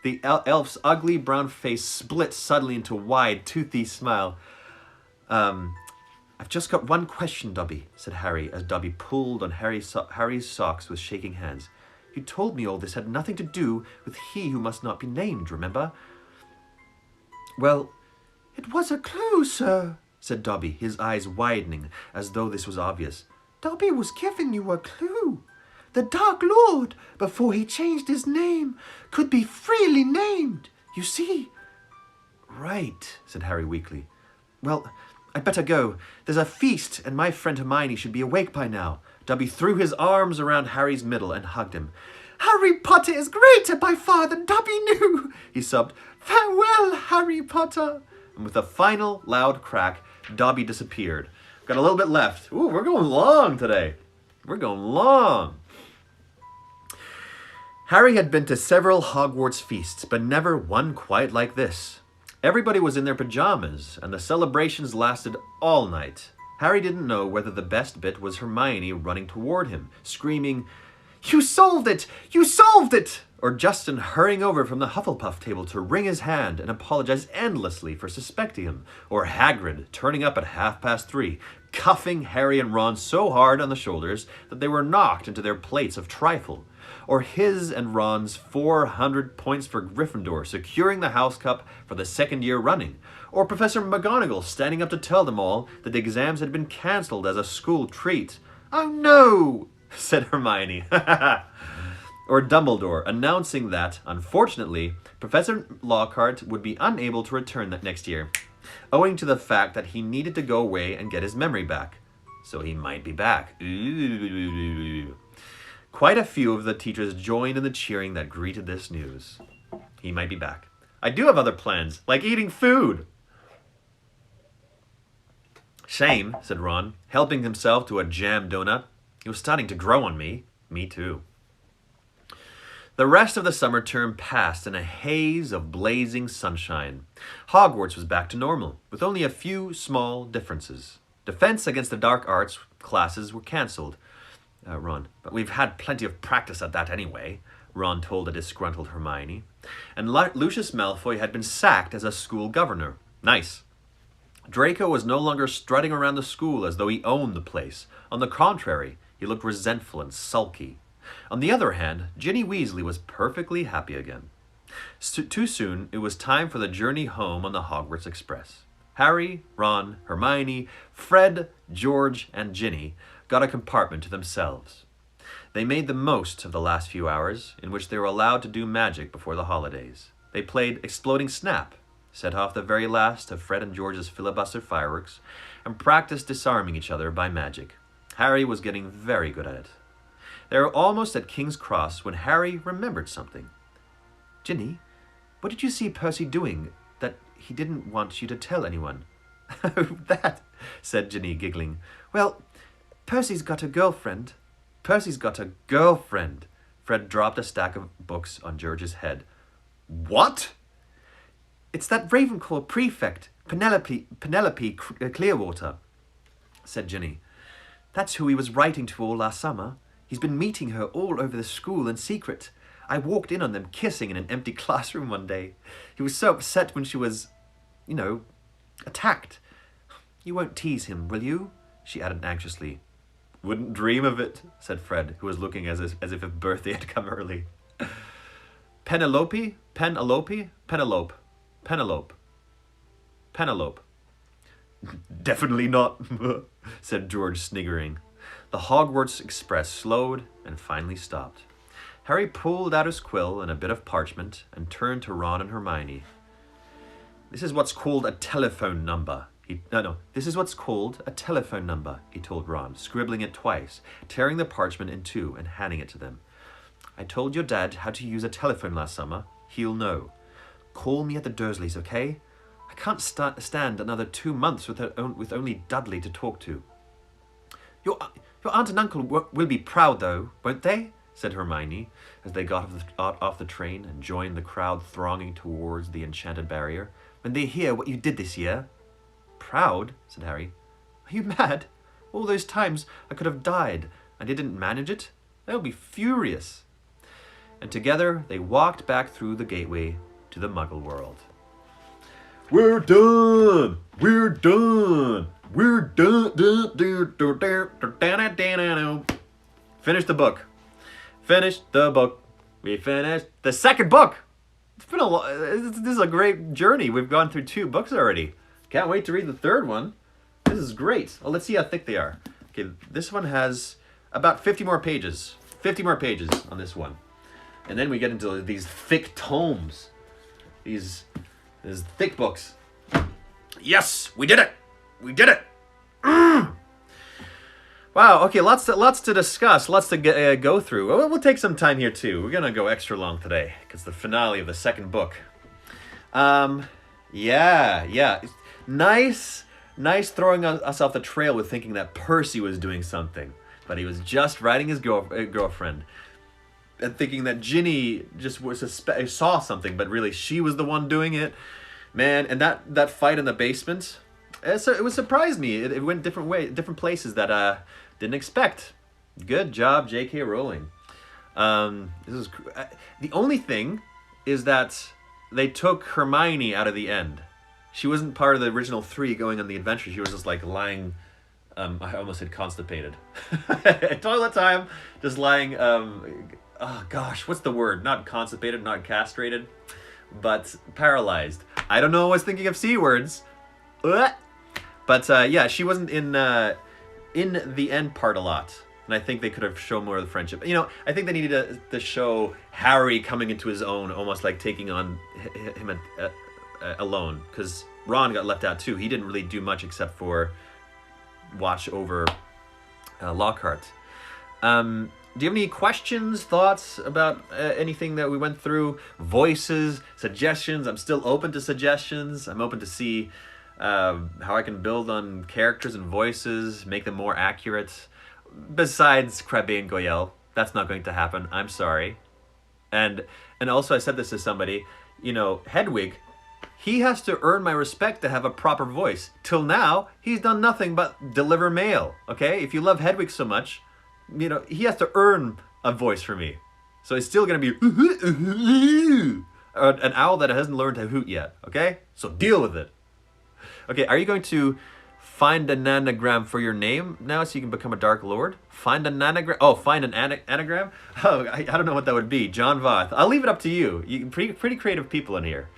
The elf's ugly brown face split suddenly into a wide, toothy smile. "I've just got one question, Dobby," said Harry, as Dobby pulled on Harry's socks with shaking hands. "You told me all this had nothing to do with he who must not be named, remember?" "Well, it was a clue, sir," said Dobby, his eyes widening, as though this was obvious. "Dobby was giving you a clue. The Dark Lord, before he changed his name, could be freely named, you see." "Right," said Harry weakly. "Well, I'd better go. There's a feast, and my friend Hermione should be awake by now." Dobby threw his arms around Harry's middle and hugged him. "Harry Potter is greater by far than Dobby knew," he sobbed. "Farewell, Harry Potter." And with a final loud crack, Dobby disappeared. Got a little bit left. Ooh, we're going long today. We're going long. Harry had been to several Hogwarts feasts, but never one quite like this. Everybody was in their pajamas, and the celebrations lasted all night. Harry didn't know whether the best bit was Hermione running toward him, screaming, "You solved it! You solved it!" or Justin hurrying over from the Hufflepuff table to wring his hand and apologize endlessly for suspecting him, or Hagrid turning up at 3:30, cuffing Harry and Ron so hard on the shoulders that they were knocked into their plates of trifle, or his and Ron's 400 points for Gryffindor securing the house cup for the second year running, or Professor McGonagall standing up to tell them all that the exams had been cancelled as a school treat. "Oh no," said Hermione. Or Dumbledore announcing that, unfortunately, Professor Lockhart would be unable to return that next year, owing to the fact that he needed to go away and get his memory back. So he might be back. Ooh. Quite a few of the teachers joined in the cheering that greeted this news. He might be back. I do have other plans, like eating food. "Shame," said Ron, helping himself to a jam donut. It was starting to grow on me. Me too. The rest of the summer term passed in a haze of blazing sunshine. Hogwarts was back to normal, with only a few small differences. Defense against the dark arts classes were cancelled. Ron, "But we've had plenty of practice at that anyway," Ron told a disgruntled Hermione. And Lucius Malfoy had been sacked as a school governor. Nice. Draco was no longer strutting around the school as though he owned the place. On the contrary, he looked resentful and sulky. On the other hand, Ginny Weasley was perfectly happy again. Too soon, it was time for the journey home on the Hogwarts Express. Harry, Ron, Hermione, Fred, George, and Ginny got a compartment to themselves. They made the most of the last few hours, in which they were allowed to do magic before the holidays. They played Exploding Snap, set off the very last of Fred and George's filibuster fireworks, and practiced disarming each other by magic. Harry was getting very good at it. They were almost at King's Cross when Harry remembered something. "Ginny, what did you see Percy doing that he didn't want you to tell anyone?" "That," said Ginny, giggling. "Well, Percy's got a girlfriend." "Percy's got a girlfriend." Fred dropped a stack of books on George's head. "What?" "It's that Ravenclaw prefect, Penelope Clearwater," said Ginny. "That's who he was writing to all last summer. He's been meeting her all over the school in secret. I walked in on them kissing in an empty classroom one day. He was so upset when she was, attacked. You won't tease him, will you?" she added anxiously. "Wouldn't dream of it," said Fred, who was looking as if his birthday had come early. Penelope. "Definitely not," said George, sniggering. The Hogwarts Express slowed and finally stopped. Harry pulled out his quill and a bit of parchment and turned to Ron and Hermione. "This is what's called a telephone number." This is what's called a telephone number, he told Ron, scribbling it twice, tearing the parchment in two and handing it to them. "I told your dad how to use a telephone last summer. He'll know. Call me at the Dursleys, okay? I can't stand another 2 months with only Dudley to talk to." Your aunt and uncle will be proud, though, won't they?" said Hermione, as they got off the train and joined the crowd thronging towards the enchanted barrier. "When they hear what you did this year." "Proud?" said Harry. "Are you mad? All those times I could have died, and they didn't manage it. They'll be furious." And together they walked back through the gateway to the Muggle world. "We're done! We're done! We're done! Finished the book. Finished the book. We finished the second book. It's been this is a great journey. We've gone through 2 books already. Can't wait to read the third one. This is great. Well, let's see how thick they are. Okay, this one has about 50 more pages. 50 more pages on this one. And then we get into these thick tomes. These thick books. Yes, we did it. We did it. Wow, okay, lots to discuss, lots to go through. We'll take some time here too. We're gonna go extra long today because the finale of the second book. Yeah. Nice throwing us off the trail with thinking that Percy was doing something, but he was just writing his girlfriend, and thinking that Ginny just saw something, but really she was the one doing it. Man, and that fight in the basement, it surprised me. It went different places that didn't expect. Good job, J.K. Rowling. This is the only thing is that they took Hermione out of the end. She wasn't part of the original 3 going on the adventure. She was just like lying. I almost said constipated. Toilet time. Just lying. Oh gosh, what's the word? Not constipated, not castrated, but paralyzed. I don't know. I was thinking of C words. But yeah, she wasn't in the end part a lot. And I think they could have shown more of the friendship. I think they needed to show Harry coming into his own, almost like taking on him alone. Because Ron got left out too. He didn't really do much except for watch over Lockhart. Do you have any questions, thoughts about anything that we went through? Voices, suggestions? I'm still open to suggestions. I'm open to see how I can build on characters and voices, make them more accurate. Besides Crabbe and Goyelle, that's not going to happen. I'm sorry. And also I said this to somebody, Hedwig, he has to earn my respect to have a proper voice. Till now, he's done nothing but deliver mail, okay? If you love Hedwig so much, he has to earn a voice for me. So it's still going to be an owl that hasn't learned to hoot yet, okay? So deal with it. Okay, are you going to find an anagram for your name now so you can become a Dark Lord. Find an anagram. Oh, find an anagram. Oh, I don't know what that would be. John Voth. I'll leave it up to you. You pretty creative people in here.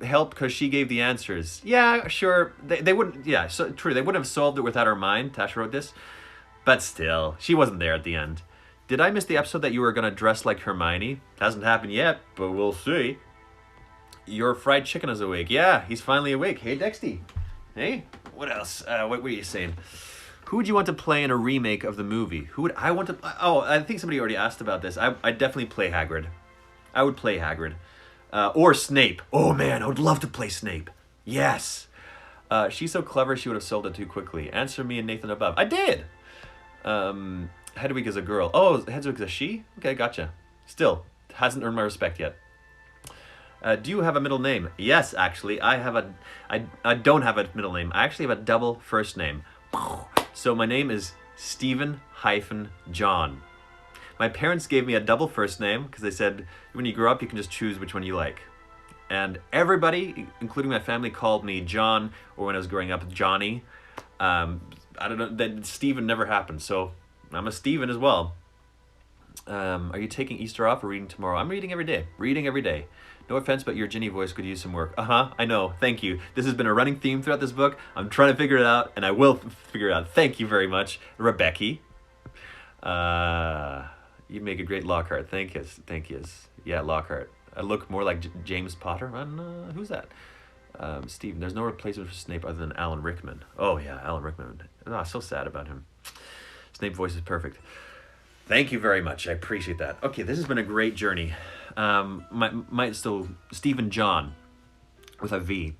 Help because she gave the answers. Yeah, sure. They wouldn't. Yeah, so true. They wouldn't have solved it without her mind. Tasha wrote this, but still, she wasn't there at the end. Did I miss the episode that you were gonna dress like Hermione? Hasn't happened yet, but we'll see. Your fried chicken is awake. Yeah, he's finally awake. Hey, Dexty. Hey, what else? What were you saying? Who would you want to play in a remake of the movie? Who would I want to? Oh, I think somebody already asked about this. I'd definitely play Hagrid. I would play Hagrid. Or Snape. Oh man, I would love to play Snape. Yes. She's so clever, she would have sold it too quickly. Answer me and Nathan above. I did. Hedwig is a girl. Oh, Hedwig is a she? Okay, gotcha. Still, hasn't earned my respect yet. Do you have a middle name? Yes, actually. I don't have a middle name. I actually have a double first name. So my name is Stephen-John. My parents gave me a double first name because they said when you grow up you can just choose which one you like. And everybody, including my family, called me John, or when I was growing up, Johnny. I don't know, that Stephen never happened, so I'm a Stephen as well. Are you taking Easter off or reading tomorrow? I'm reading every day. Reading every day. No offense, but your Ginny voice could use some work. I know. Thank you. This has been a running theme throughout this book. I'm trying to figure it out, and I will figure it out. Thank you very much, Rebecca. You make a great Lockhart. Thank you. Yeah, Lockhart. I look more like James Potter. Who's that? Stephen. There's no replacement for Snape other than Alan Rickman. Oh, yeah, Alan Rickman. Oh, so sad about him. Snape voice is perfect. Thank you very much. I appreciate that. Okay, this has been a great journey. Might still Stephen John with a V.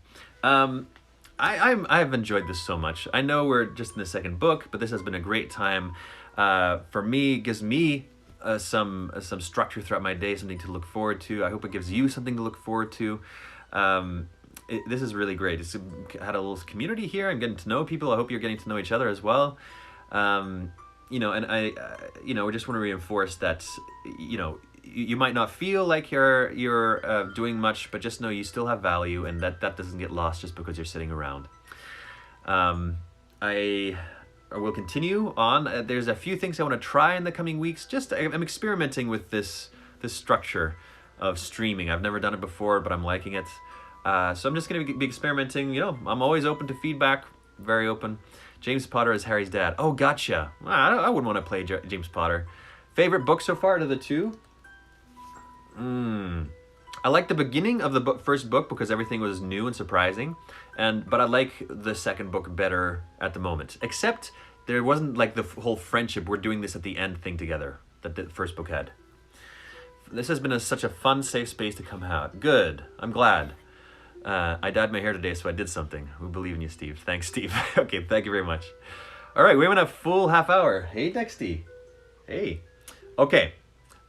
I've enjoyed this so much. I know we're just in the second book, but this has been a great time. For me, it gives me some structure throughout my day, something to look forward to. I hope it gives you something to look forward to. This is really great. It's had a little community here. I'm getting to know people. I hope you're getting to know each other as well. And I just want to reinforce that, you might not feel like you're doing much, but just know you still have value, and that doesn't get lost just because you're sitting around. I will continue on. There's a few things I want to try in the coming weeks. I'm experimenting with this structure of streaming. I've never done it before, but I'm liking it. So I'm just going to be experimenting. I'm always open to feedback, very open. James Potter is Harry's dad. Oh, gotcha. I wouldn't want to play James Potter. Favorite book so far out of the two? I like the beginning of the first book because everything was new and surprising, but I like the second book better at the moment. Except there wasn't like the whole friendship, we're doing this at the end thing together that the first book had. This has been such a fun, safe space to come out. Good. I'm glad. I dyed my hair today, so I did something. We believe in you, Steve. Thanks, Steve. Okay, thank you very much. All right, we went a full half hour. Hey, Dexty. Hey. Okay,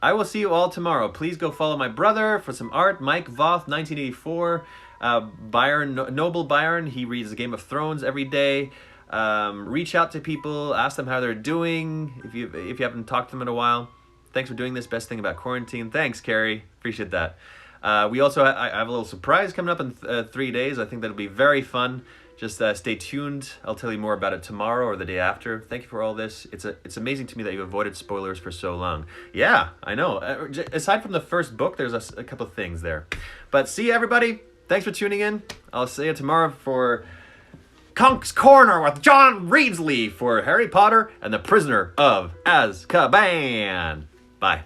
I will see you all tomorrow. Please go follow my brother for some art. Mike Voth, 1984. Noble Byron, he reads Game of Thrones every day. Reach out to people, ask them how they're doing if you haven't talked to them in a while. Thanks for doing this. Best thing about quarantine. Thanks, Carrie. Appreciate that. We also I have a little surprise coming up in 3 days. I think that'll be very fun. Just stay tuned. I'll tell you more about it tomorrow or the day after. Thank you for all this. It's amazing to me that you avoided spoilers for so long. Yeah, I know. Aside from the first book, there's a couple of things there. But see you, everybody. Thanks for tuning in. I'll see you tomorrow for Conk's Corner with John Reedsley for Harry Potter and the Prisoner of Azkaban. Bye.